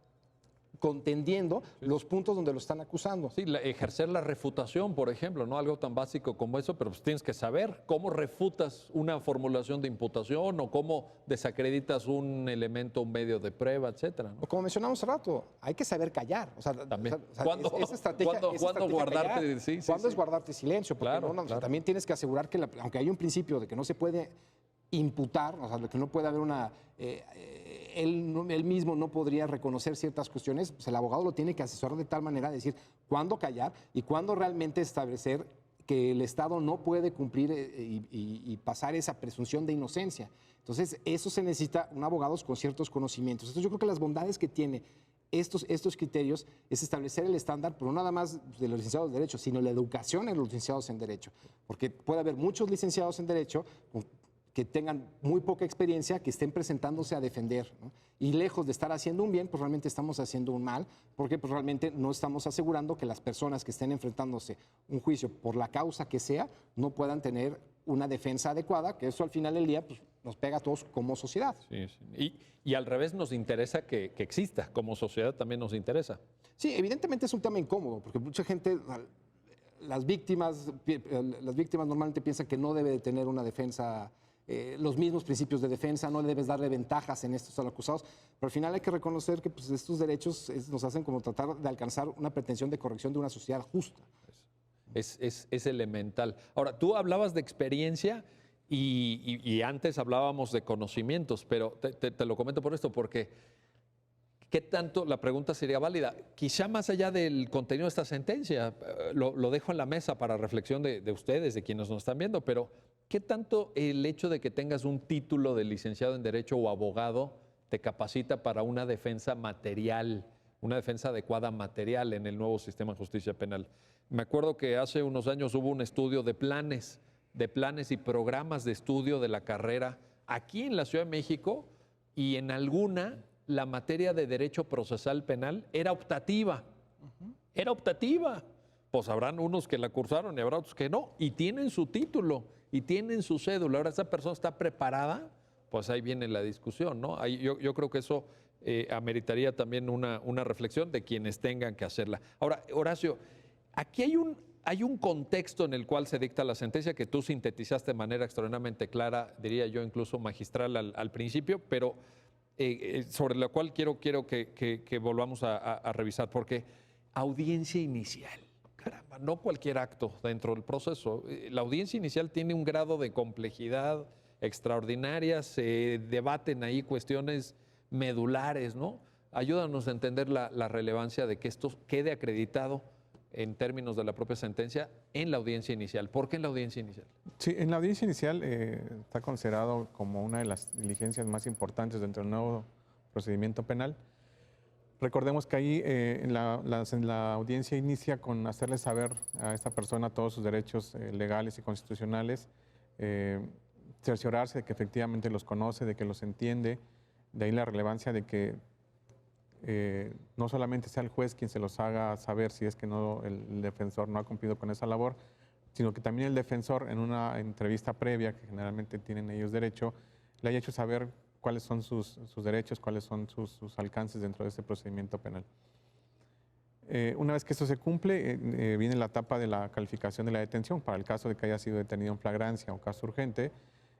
contendiendo los puntos donde lo están acusando. Sí, ejercer la refutación, por ejemplo, no algo tan básico como eso, pero pues tienes que saber cómo refutas una formulación de imputación o cómo desacreditas un elemento, un medio de prueba, etcétera, ¿no? O como mencionamos hace rato, hay que saber callar. O sea, también. ¿Cuándo guardarte? ¿Cuándo es guardarte silencio? Porque claro. También tienes que asegurar que, aunque hay un principio de que no se puede imputar, o sea, de que no puede haber una... él mismo no podría reconocer ciertas cuestiones, pues el abogado lo tiene que asesorar de tal manera de decir cuándo callar y cuándo realmente establecer que el Estado no puede cumplir y pasar esa presunción de inocencia. Entonces, eso se necesita un abogado con ciertos conocimientos. Entonces, yo creo que las bondades que tiene estos criterios es establecer el estándar, pero no nada más de los licenciados en Derecho, sino la educación en los licenciados en Derecho. Porque puede haber muchos licenciados en Derecho que tengan muy poca experiencia, que estén presentándose a defender, ¿no? Y lejos de estar haciendo un bien, pues realmente estamos haciendo un mal, porque pues realmente no estamos asegurando que las personas que estén enfrentándose un juicio por la causa que sea, no puedan tener una defensa adecuada, que eso al final del día pues, nos pega a todos como sociedad. Sí. Y al revés nos interesa que exista, como sociedad también nos interesa. Sí, evidentemente es un tema incómodo, porque mucha gente... Las víctimas normalmente piensan que no debe de tener una defensa, los mismos principios de defensa, no le debes darle ventajas en estos a los acusados, pero al final hay que reconocer que pues, estos derechos nos hacen como tratar de alcanzar una pretensión de corrección de una sociedad justa. Es elemental. Ahora, tú hablabas de experiencia Y antes hablábamos de conocimientos, pero te lo comento por esto, porque ¿qué tanto? La pregunta sería válida. Quizá más allá del contenido de esta sentencia, lo dejo en la mesa para reflexión de ustedes, de quienes nos están viendo, pero ¿qué tanto el hecho de que tengas un título de licenciado en Derecho o abogado te capacita para una defensa material, una defensa adecuada material en el nuevo sistema de justicia penal? Me acuerdo que hace unos años hubo un estudio de planes y programas de estudio de la carrera aquí en la Ciudad de México, y en alguna la materia de Derecho Procesal Penal era optativa. Era optativa. Pues habrán unos que la cursaron y habrá otros que no, y tienen su título y tienen su cédula. Ahora, ¿esa persona está preparada? Pues ahí viene la discusión, ¿no? Yo creo que eso ameritaría también una reflexión de quienes tengan que hacerla. Ahora, Horacio, aquí hay un contexto en el cual se dicta la sentencia que tú sintetizaste de manera extraordinariamente clara, diría yo incluso magistral al principio, pero sobre la cual quiero que volvamos a revisar, porque audiencia inicial, caramba, no cualquier acto dentro del proceso. La audiencia inicial tiene un grado de complejidad extraordinaria, se debaten ahí cuestiones medulares, ¿no? Ayúdanos a entender la relevancia de que esto quede acreditado en términos de la propia sentencia en la audiencia inicial. ¿Por qué en la audiencia inicial? Sí, en la audiencia inicial está considerado como una de las diligencias más importantes dentro del nuevo procedimiento penal. Recordemos que ahí en la audiencia inicia con hacerle saber a esta persona todos sus derechos legales y constitucionales, cerciorarse de que efectivamente los conoce, de que los entiende, de ahí la relevancia de que no solamente sea el juez quien se los haga saber si es que el defensor no ha cumplido con esa labor, sino que también el defensor en una entrevista previa, que generalmente tienen ellos derecho, le haya hecho saber cuáles son sus derechos, cuáles son sus alcances dentro de este procedimiento penal. Una vez que esto se cumple, viene la etapa de la calificación de la detención, para el caso de que haya sido detenido en flagrancia o caso urgente,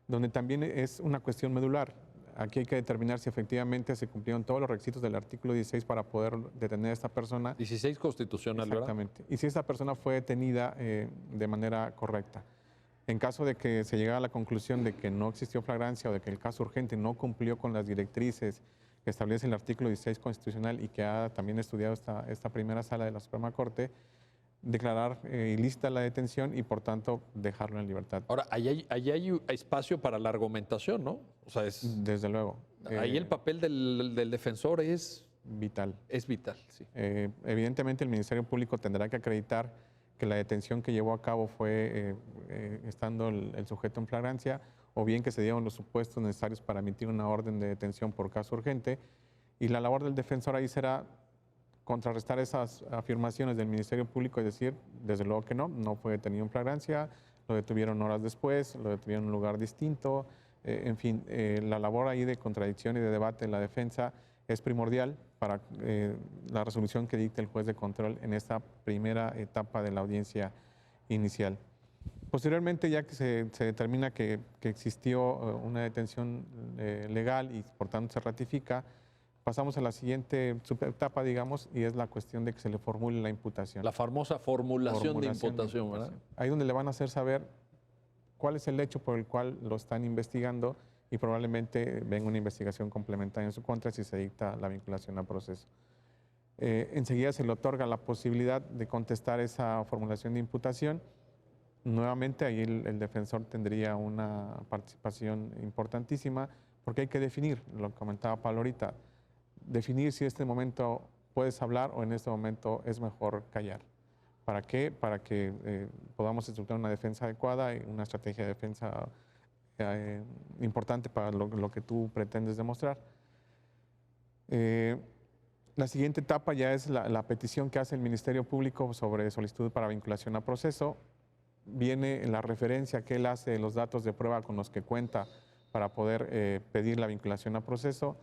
donde también es una cuestión medular. Aquí hay que determinar si efectivamente se cumplieron todos los requisitos del artículo 16 para poder detener a esta persona. 16 constitucional, ¿verdad? Exactamente. Y si esta persona fue detenida de manera correcta. En caso de que se llegara a la conclusión de que no existió flagrancia o de que el caso urgente no cumplió con las directrices que establece el artículo 16 constitucional y que ha también estudiado esta primera sala de la Suprema Corte, declarar ilícita la detención y, por tanto, dejarlo en libertad. Ahora, ahí hay espacio para la argumentación, ¿no? O sea, desde luego. Ahí el papel del defensor es vital. Es vital, sí. Evidentemente, el Ministerio Público tendrá que acreditar que la detención que llevó a cabo fue estando el sujeto en flagrancia, o bien que se dieron los supuestos necesarios para emitir una orden de detención por caso urgente. Y la labor del defensor ahí será contrarrestar esas afirmaciones del Ministerio Público y decir, desde luego que no fue detenido en flagrancia, lo detuvieron horas después, lo detuvieron en un lugar distinto. En fin, la labor ahí de contradicción y de debate en la defensa es primordial para la resolución que dicte el juez de control en esta primera etapa de la audiencia inicial. Posteriormente, ya que se determina que existió una detención legal y por tanto se ratifica, pasamos a la siguiente subetapa, digamos, y es la cuestión de que se le formule la imputación. La famosa formulación de imputación, ¿verdad? Ahí donde le van a hacer saber cuál es el hecho por el cual lo están investigando y probablemente venga una investigación complementaria en su contra si se dicta la vinculación a proceso. Enseguida se le otorga la posibilidad de contestar esa formulación de imputación. Nuevamente ahí el defensor tendría una participación importantísima porque hay que definir, lo comentaba Pablo ahorita, definir si en este momento puedes hablar o en este momento es mejor callar. ¿Para qué? Para que podamos estructurar una defensa adecuada y una estrategia de defensa importante para lo que tú pretendes demostrar. La siguiente etapa ya es la petición que hace el Ministerio Público sobre solicitud para vinculación a proceso. Viene la referencia que él hace de los datos de prueba con los que cuenta para poder pedir la vinculación a proceso.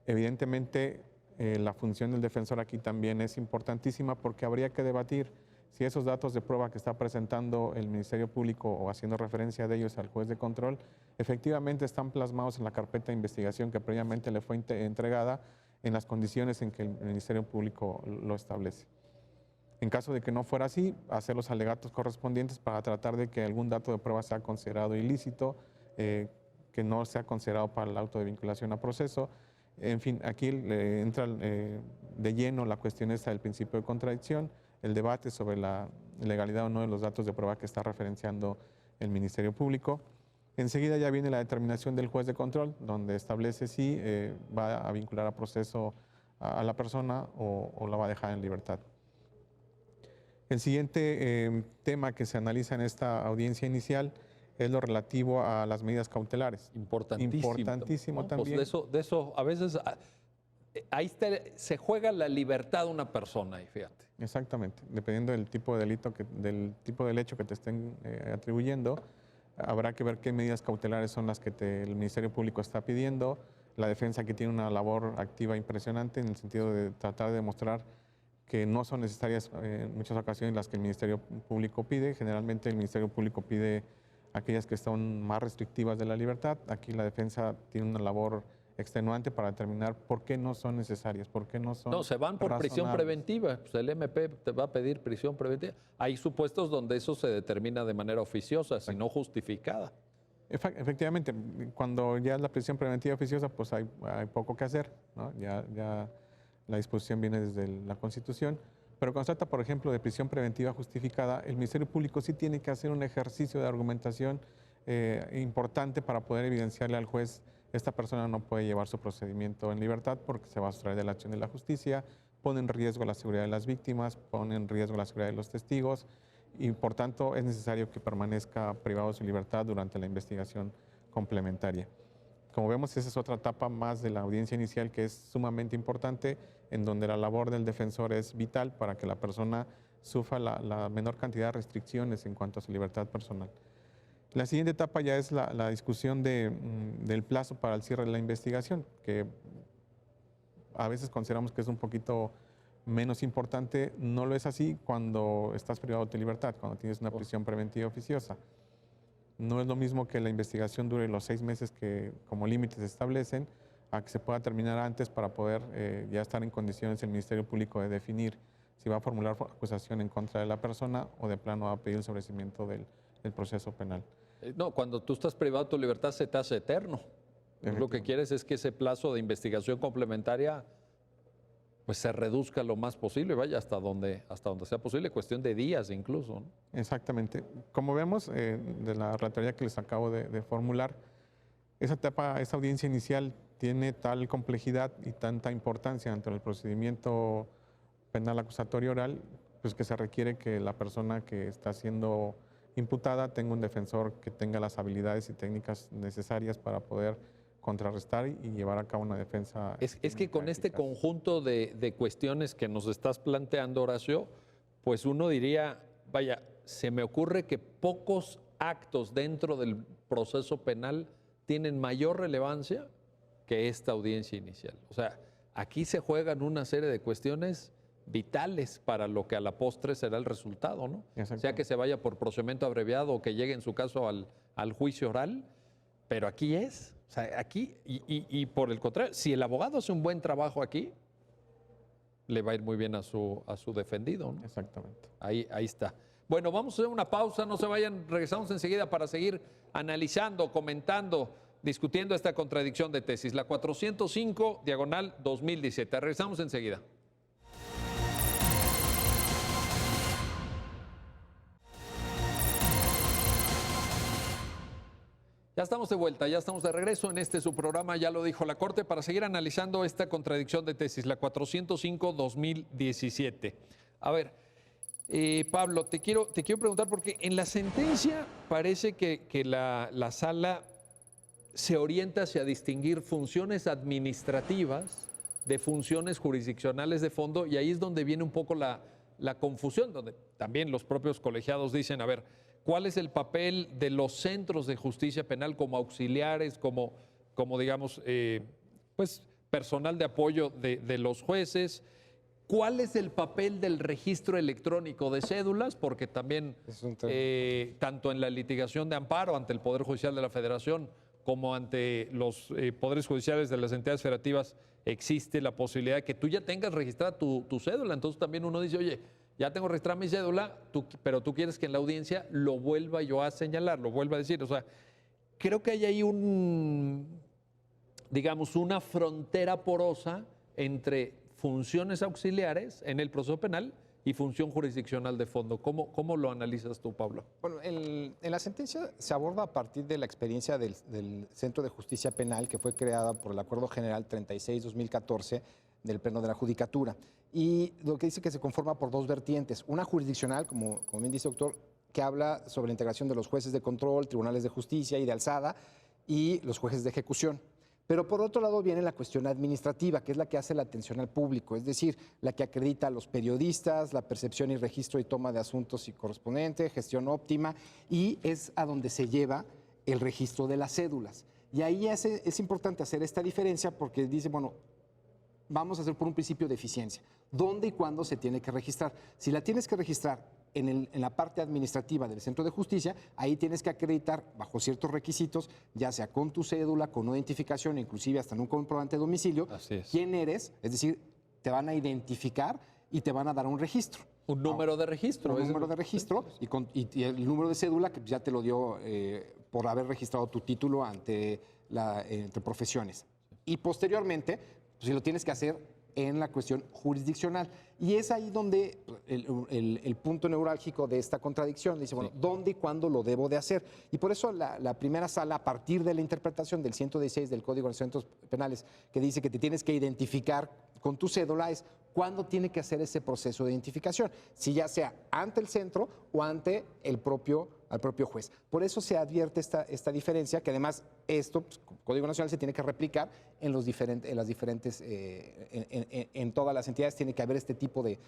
Evidentemente, la función del defensor aquí también es importantísima porque habría que debatir si esos datos de prueba que está presentando el Ministerio Público o haciendo referencia de ellos al juez de control, efectivamente están plasmados en la carpeta de investigación que previamente le fue entregada en las condiciones en que el Ministerio Público lo establece. En caso de que no fuera así, hacer los alegatos correspondientes para tratar de que algún dato de prueba sea considerado ilícito, que no sea considerado para el auto de vinculación a proceso. En fin, aquí entra de lleno la cuestión esta del principio de contradicción, el debate sobre la legalidad o no de los datos de prueba que está referenciando el Ministerio Público. Enseguida ya viene la determinación del juez de control, donde establece si va a vincular a proceso a la persona o la va a dejar en libertad. El siguiente tema que se analiza en esta audiencia inicial es lo relativo a las medidas cautelares. Importantísimo. Importantísimo ¿no? también. Pues de eso a veces ahí se juega la libertad de una persona, y fíjate. Exactamente, dependiendo del tipo de delito, del tipo del hecho que te estén atribuyendo, habrá que ver qué medidas cautelares son las que el Ministerio Público está pidiendo. La defensa que tiene una labor activa impresionante en el sentido de tratar de demostrar que no son necesarias en muchas ocasiones las que el Ministerio Público pide. Generalmente el Ministerio Público pide aquellas que son más restrictivas de la libertad. Aquí la defensa tiene una labor extenuante para determinar por qué no son necesarias, por qué no son No, se van por prisión razonables. preventiva. Pues el MP te va a pedir prisión preventiva. Hay supuestos donde eso se determina de manera oficiosa, si no justificada. Efectivamente, cuando ya es la prisión preventiva oficiosa, pues hay poco que hacer, ¿no? Ya la disposición viene desde la Constitución, pero cuando se trata, por ejemplo, de prisión preventiva justificada, el Ministerio Público sí tiene que hacer un ejercicio de argumentación importante para poder evidenciarle al juez: esta persona no puede llevar su procedimiento en libertad porque se va a sustraer de la acción de la justicia, pone en riesgo la seguridad de las víctimas, pone en riesgo la seguridad de los testigos, y por tanto es necesario que permanezca privado de su libertad durante la investigación complementaria. Como vemos, esa es otra etapa más de la audiencia inicial que es sumamente importante, en donde la labor del defensor es vital para que la persona sufra la menor cantidad de restricciones en cuanto a su libertad personal. La siguiente etapa ya es la discusión del plazo para el cierre de la investigación, que a veces consideramos que es un poquito menos importante. No lo es así cuando estás privado de tu libertad, cuando tienes una prisión preventiva oficiosa. No es lo mismo que la investigación dure los 6 meses que como límites se establecen, a que se pueda terminar antes para poder ya estar en condiciones el Ministerio Público de definir si va a formular acusación en contra de la persona o de plano va a pedir el sobreseimiento del proceso penal. No, cuando tú estás privado de tu libertad se te hace eterno. Lo que quieres es que ese plazo de investigación complementaria pues se reduzca lo más posible, vaya hasta donde sea posible, cuestión de días incluso, ¿no? Exactamente. Como vemos de la relatoría que les acabo de formular, esa etapa, esa audiencia inicial tiene tal complejidad y tanta importancia dentro del procedimiento penal acusatorio oral, pues que se requiere que la persona que está siendo imputada tenga un defensor que tenga las habilidades y técnicas necesarias para poder contrarrestar y llevar a cabo una defensa. Es que con este eficaz. conjunto de cuestiones que nos estás planteando, Horacio, pues uno diría, vaya, se me ocurre que pocos actos dentro del proceso penal tienen mayor relevancia que esta audiencia inicial. O sea, aquí se juegan una serie de cuestiones vitales para lo que a la postre será el resultado, ¿no? Sea que se vaya por procedimiento abreviado o que llegue en su caso al juicio oral, pero aquí es, o sea, aquí, y por el contrario, si el abogado hace un buen trabajo aquí, le va a ir muy bien a su defendido, ¿no? Exactamente. Ahí está. Bueno, vamos a hacer una pausa, no se vayan, regresamos enseguida para seguir analizando, comentando, discutiendo esta contradicción de tesis, la 405/2017. Regresamos enseguida. Ya estamos de vuelta, ya estamos de regreso en su programa, ya lo dijo la Corte, para seguir analizando esta contradicción de tesis, la 405/2017. A ver, Pablo, te quiero preguntar, porque en la sentencia parece que la sala se orienta hacia distinguir funciones administrativas de funciones jurisdiccionales de fondo, y ahí es donde viene un poco la confusión, donde también los propios colegiados dicen, a ver, ¿cuál es el papel de los centros de justicia penal como auxiliares, como digamos, pues personal de apoyo de los jueces? ¿Cuál es el papel del registro electrónico de cédulas? Porque también, tanto en la litigación de amparo ante el Poder Judicial de la Federación como ante los poderes judiciales de las entidades federativas, existe la posibilidad de que tú ya tengas registrada tu cédula. Entonces también uno dice, oye, ya tengo registrada mi cédula, pero tú quieres que en la audiencia lo vuelva yo a señalar, lo vuelva a decir. O sea, creo que hay ahí digamos, una frontera porosa entre funciones auxiliares en el proceso penal y función jurisdiccional de fondo. ¿Cómo lo analizas tú, Pablo? Bueno, en la sentencia se aborda a partir de la experiencia del Centro de Justicia Penal que fue creada por el Acuerdo General 36-2014 del Pleno de la Judicatura. Y lo que dice que se conforma por dos vertientes. Una jurisdiccional, como bien dice el doctor, que habla sobre la integración de los jueces de control, tribunales de justicia y de alzada y los jueces de ejecución. Pero por otro lado viene la cuestión administrativa, que es la que hace la atención al público, es decir, la que acredita a los periodistas, la percepción y registro y toma de asuntos y correspondiente, gestión óptima, y es a donde se lleva el registro de las cédulas. Y ahí es importante hacer esta diferencia porque dice, bueno, vamos a hacer por un principio de eficiencia. ¿Dónde y cuándo se tiene que registrar? Si la tienes que registrar en la parte administrativa del Centro de Justicia, ahí tienes que acreditar bajo ciertos requisitos, ya sea con tu cédula, con una identificación, inclusive hasta en un comprobante de domicilio, quién eres, es decir, te van a identificar y te van a dar un registro. Un número de registro. Un número de registro y el número de cédula que ya te lo dio por haber registrado tu título entre profesiones. Y posteriormente, pues, si lo tienes que hacer en la cuestión jurisdiccional. Y es ahí donde el punto neurálgico de esta contradicción dice, bueno, ¿dónde y cuándo lo debo de hacer? Y por eso la primera sala, a partir de la interpretación del 116 del Código de Procedimientos Penales, que dice que te tienes que identificar con tu cédula, es cuándo tiene que hacer ese proceso de identificación, si ya sea ante el centro o ante al propio juez. Por eso se advierte esta diferencia, que además esto, pues, Código Nacional se tiene que replicar en todas las entidades, tiene que haber este tipo de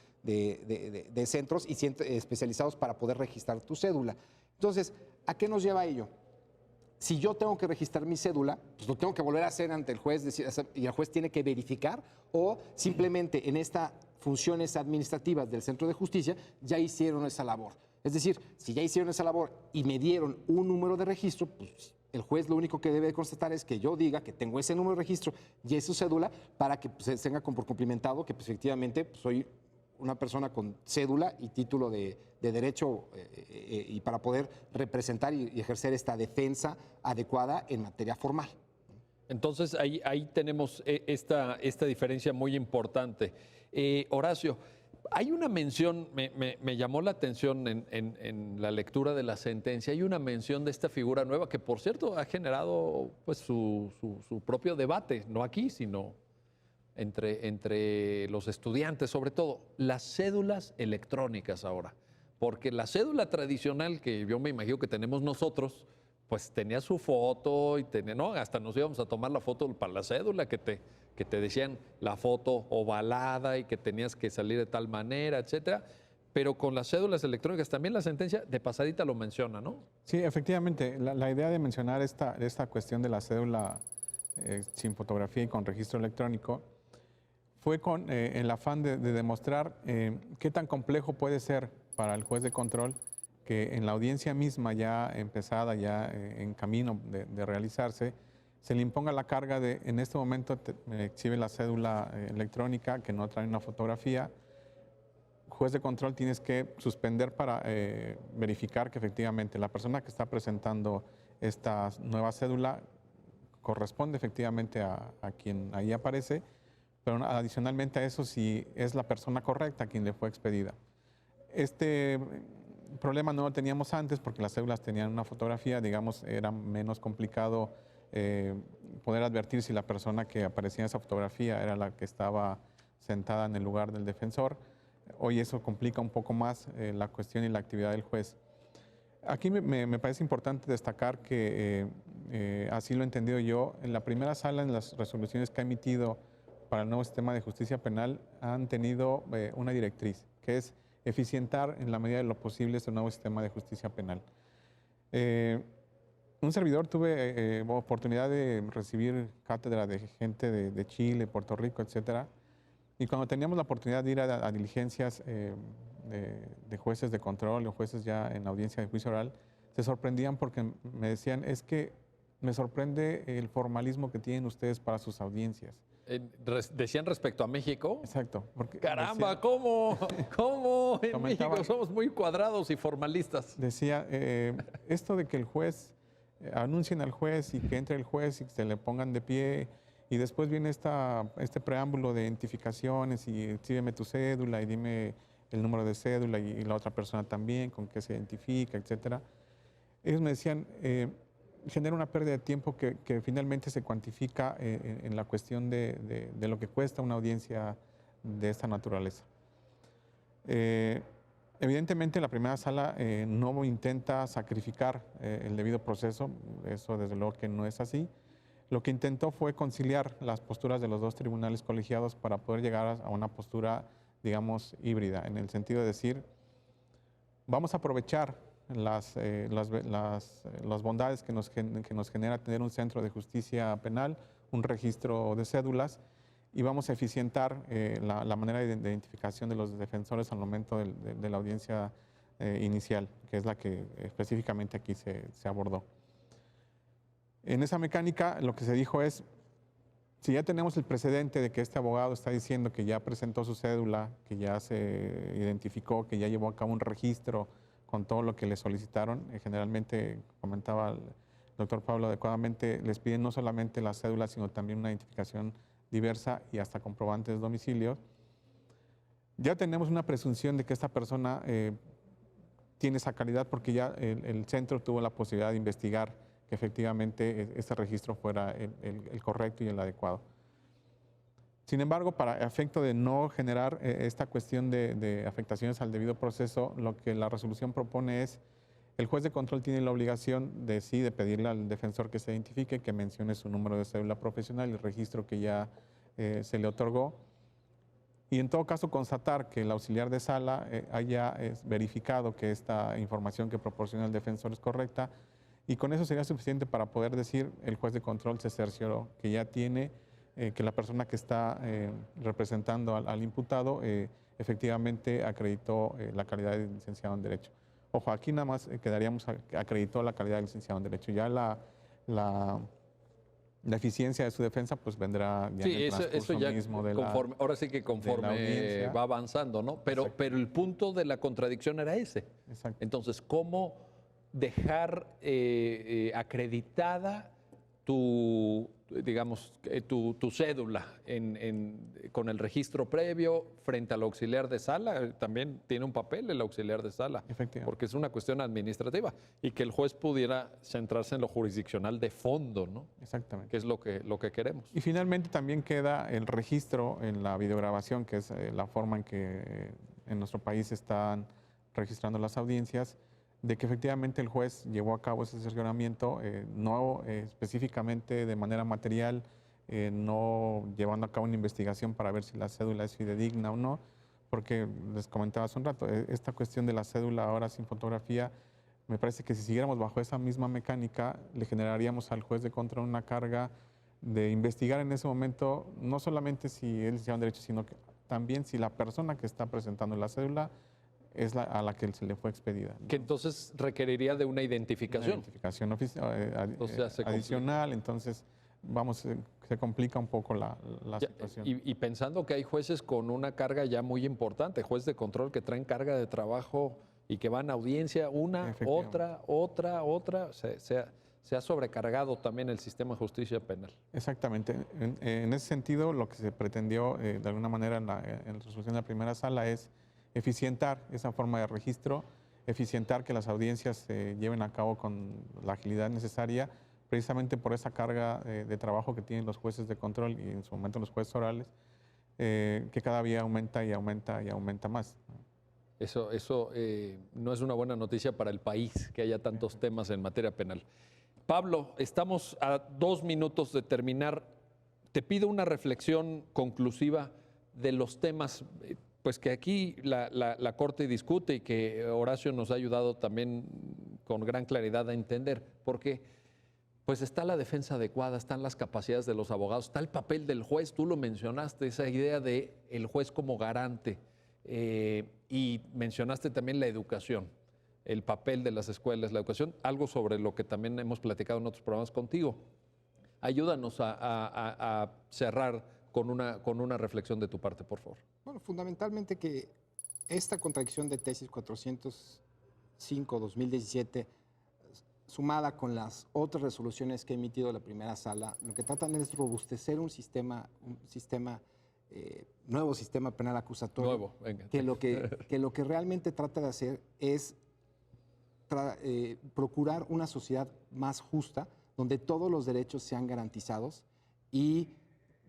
centros y especializados para poder registrar tu cédula. Entonces, ¿a qué nos lleva ello? Si yo tengo que registrar mi cédula, pues lo tengo que volver a hacer ante el juez y el juez tiene que verificar, o simplemente en estas funciones administrativas del Centro de Justicia ya hicieron esa labor. Es decir, si ya hicieron esa labor y me dieron un número de registro, pues el juez lo único que debe constatar es que yo diga que tengo ese número de registro y esa cédula para que pues, se tenga por cumplimentado que pues, efectivamente pues, soy una persona con cédula y título de derecho y para poder representar y ejercer esta defensa adecuada en materia formal. Entonces ahí tenemos esta diferencia muy importante. Horacio, hay una mención, me llamó la atención en la lectura de la sentencia, hay una mención de esta figura nueva que por cierto ha generado pues, su propio debate, no aquí, sino entre los estudiantes, sobre todo, las cédulas electrónicas ahora. Porque la cédula tradicional que yo me imagino que tenemos nosotros, pues tenía su foto y ¿no? Hasta nos íbamos a tomar la foto para la cédula que te decían la foto ovalada y que tenías que salir de tal manera, etcétera. Pero con las cédulas electrónicas también la sentencia de pasadita lo menciona, ¿no? Sí, efectivamente. La idea de mencionar esta cuestión de la cédula sin fotografía y con registro electrónico fue con el afán de demostrar qué tan complejo puede ser para el juez de control que en la audiencia misma ya empezada, ya en camino de realizarse, se le imponga la carga de, en este momento me exhibe la cédula electrónica que no trae una fotografía. Juez de control tienes que suspender para verificar que efectivamente la persona que está presentando esta nueva cédula corresponde efectivamente a quien ahí aparece, pero adicionalmente a eso si es la persona correcta a quien le fue expedida. Este problema no lo teníamos antes porque las cédulas tenían una fotografía, digamos, era menos complicado poder advertir si la persona que aparecía en esa fotografía era la que estaba sentada en el lugar del defensor. Hoy eso complica un poco más la cuestión y la actividad del juez. Aquí me parece importante destacar que, así lo he entendido yo, en la primera sala, en las resoluciones que ha emitido para el nuevo sistema de justicia penal, han tenido una directriz, que es eficientar en la medida de lo posible este nuevo sistema de justicia penal. Un servidor tuve oportunidad de recibir cátedra de gente de Chile, Puerto Rico, etcétera, y cuando teníamos la oportunidad de ir a diligencias de jueces de control o jueces ya en audiencia de juicio oral, se sorprendían porque me decían, es que me sorprende el formalismo que tienen ustedes para sus audiencias. Decían respecto a México. Exacto. Porque Caramba, decía, ¿cómo? ¿Cómo? En Comentaba- México somos muy cuadrados y formalistas. decía, esto de que el juez, anuncien al juez y que entre el juez y que se le pongan de pie y después viene este preámbulo de identificaciones y dime tu cédula y dime el número de cédula y la otra persona también, con qué se identifica, etcétera. Ellos me decían, genera una pérdida de tiempo que finalmente se cuantifica en la cuestión de lo que cuesta una audiencia de esta naturaleza. Evidentemente la primera sala no intenta sacrificar el debido proceso, eso desde luego que no es así. Lo que intentó fue conciliar las posturas de los dos tribunales colegiados para poder llegar a una postura, digamos, híbrida, en el sentido de decir, vamos a aprovechar las bondades que nos genera tener un centro de justicia penal, un registro de cédulas, y vamos a eficientar la manera de identificación de los defensores al momento de la audiencia inicial, que es la que específicamente aquí se abordó. En esa mecánica lo que se dijo es, si ya tenemos el precedente de que este abogado está diciendo que ya presentó su cédula, que ya se identificó, que ya llevó a cabo un registro con todo lo que le solicitaron, generalmente, comentaba el doctor Pablo adecuadamente, les piden no solamente la cédula, sino también una identificación diversa y hasta comprobantes de domicilio. Ya tenemos una presunción de que esta persona tiene esa calidad porque ya el centro tuvo la posibilidad de investigar que efectivamente este registro fuera el correcto y el adecuado. Sin embargo, para efecto de no generar esta cuestión de afectaciones al debido proceso, lo que la resolución propone es, el juez de control tiene la obligación de sí, de pedirle al defensor que se identifique, que mencione su número de cédula profesional y el registro que ya se le otorgó. Y en todo caso constatar que el auxiliar de sala haya verificado que esta información que proporciona el defensor es correcta, y con eso sería suficiente para poder decir el juez de control se cercioró que ya tiene, que la persona que está representando al imputado efectivamente acreditó la calidad de licenciado en Derecho. Ojo, aquí nada más quedaríamos acreditó la calidad de licenciado en Derecho. Ya la eficiencia de su defensa pues vendrá ya en el transcurso eso ya mismo de conforme, ahora sí que conforme audiencia. va avanzando, ¿no? Pero el punto de la contradicción era ese. Exacto. Entonces, ¿cómo dejar acreditada tu cédula con el registro previo frente al auxiliar de sala? También tiene un papel el auxiliar de sala, porque es una cuestión administrativa, y que el juez pudiera centrarse en lo jurisdiccional de fondo, ¿no? Exactamente. Que es lo que queremos. Y finalmente también queda el registro en la videograbación, que es la forma en que en nuestro país están registrando las audiencias, de que efectivamente el juez llevó a cabo ese cercioramiento, no específicamente de manera material, no llevando a cabo una investigación para ver si la cédula es fidedigna o no, porque les comentaba hace un rato, esta cuestión de la cédula ahora sin fotografía, me parece que si siguiéramos bajo esa misma mecánica, le generaríamos al juez de control una carga de investigar en ese momento, no solamente si es licenciado en Derecho, sino que también si la persona que está presentando la cédula es a la que se le fue expedida, ¿no? Que entonces requeriría de una identificación. Una identificación adicional, entonces se complica un poco la situación. Y pensando que hay jueces con una carga ya muy importante, jueces de control que traen carga de trabajo y que van a audiencia una, otra, se ha sobrecargado también el sistema de justicia penal. Exactamente. En ese sentido, lo que se pretendió de alguna manera en la resolución de la primera sala es eficientar esa forma de registro, eficientar que las audiencias se lleven a cabo con la agilidad necesaria, precisamente por esa carga de trabajo que tienen los jueces de control y en su momento los jueces orales, que cada día aumenta y aumenta y aumenta más. Eso no es una buena noticia para el país, que haya tantos temas en materia penal. Pablo, estamos a 2 minutos de terminar. Te pido una reflexión conclusiva de los temas pues que aquí la Corte discute y que Horacio nos ha ayudado también con gran claridad a entender, porque pues está la defensa adecuada, están las capacidades de los abogados, está el papel del juez, tú lo mencionaste, esa idea de el juez como garante, y mencionaste también la educación, el papel de las escuelas, la educación, algo sobre lo que también hemos platicado en otros programas contigo. Ayúdanos a cerrar con una reflexión de tu parte, por favor. Bueno, fundamentalmente que esta contradicción de tesis 405-2017, sumada con las otras resoluciones que ha emitido la primera sala, lo que tratan es robustecer un nuevo sistema penal acusatorio. Nuevo, venga. Que lo que realmente trata de hacer es procurar una sociedad más justa, donde todos los derechos sean garantizados y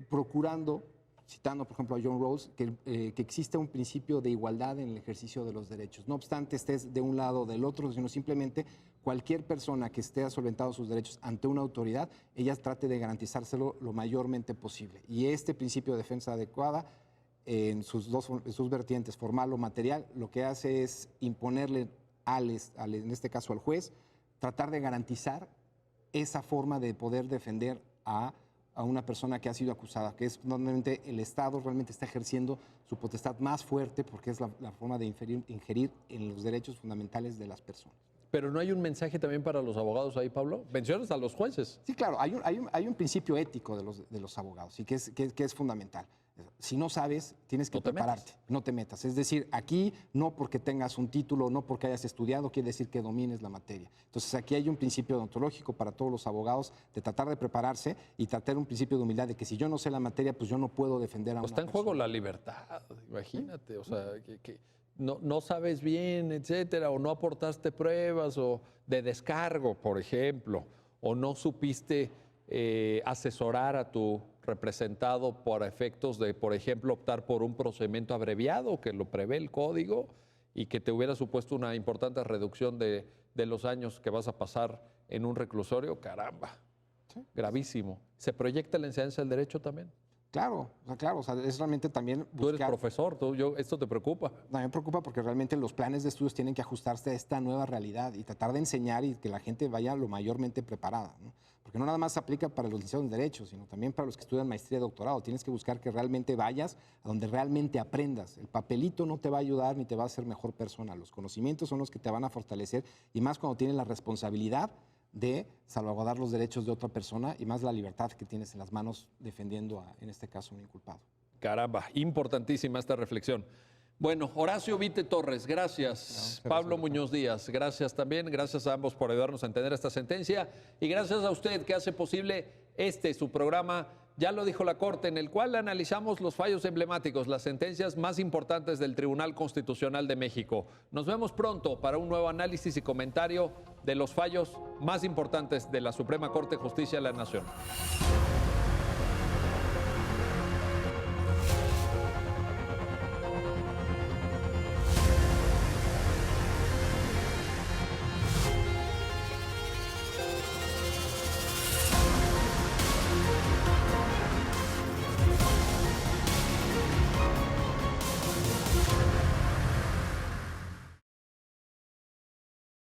procurando, citando por ejemplo a John Rawls, que exista un principio de igualdad en el ejercicio de los derechos. No obstante estés de un lado o del otro, sino simplemente cualquier persona que esté solventado sus derechos ante una autoridad, ella trate de garantizárselo lo mayormente posible. Y este principio de defensa adecuada, en sus vertientes, formal o material, lo que hace es imponerle en este caso al juez, tratar de garantizar esa forma de poder defender a una persona que ha sido acusada, que es normalmente el Estado realmente está ejerciendo su potestad más fuerte porque es la forma de ingerir en los derechos fundamentales de las personas. Pero ¿no hay un mensaje también para los abogados ahí, Pablo? Mencionas a los jueces. Sí, claro, hay un principio ético de los abogados y que es fundamental. Si no sabes, tienes que prepararte, no te metas. Es decir, aquí no porque tengas un título, no porque hayas estudiado, quiere decir que domines la materia. Entonces aquí hay un principio deontológico para todos los abogados de tratar de prepararse y tratar un principio de humildad de que si yo no sé la materia, pues yo no puedo defender a una persona. Está en juego la libertad, imagínate, o sea, que no sabes bien, etcétera, o no aportaste pruebas o de descargo, por ejemplo, o no supiste asesorar a tu representado por efectos de, por ejemplo, optar por un procedimiento abreviado que lo prevé el código y que te hubiera supuesto una importante reducción de los años que vas a pasar en un reclusorio, caramba, sí. Gravísimo. ¿Se proyecta la enseñanza del derecho también? Claro, es realmente también buscar... Tú eres profesor, ¿esto te preocupa? No, me preocupa porque realmente los planes de estudios tienen que ajustarse a esta nueva realidad y tratar de enseñar y que la gente vaya lo mayormente preparada, ¿no? Porque no nada más se aplica para los licenciados en Derecho, sino también para los que estudian maestría y doctorado. Tienes que buscar que realmente vayas a donde realmente aprendas. El papelito no te va a ayudar ni te va a hacer mejor persona. Los conocimientos son los que te van a fortalecer y más cuando tienes la responsabilidad de salvaguardar los derechos de otra persona y más la libertad que tienes en las manos defendiendo en este caso, a un inculpado. Caramba, importantísima esta reflexión. Bueno, Horacio Vite Torres, gracias. Pablo Muñoz Díaz, gracias también. Gracias a ambos por ayudarnos a entender esta sentencia y gracias a usted que hace posible su programa, ya lo dijo la Corte, en el cual analizamos los fallos emblemáticos, las sentencias más importantes del Tribunal Constitucional de México. Nos vemos pronto para un nuevo análisis y comentario de los fallos más importantes de la Suprema Corte de Justicia de la Nación.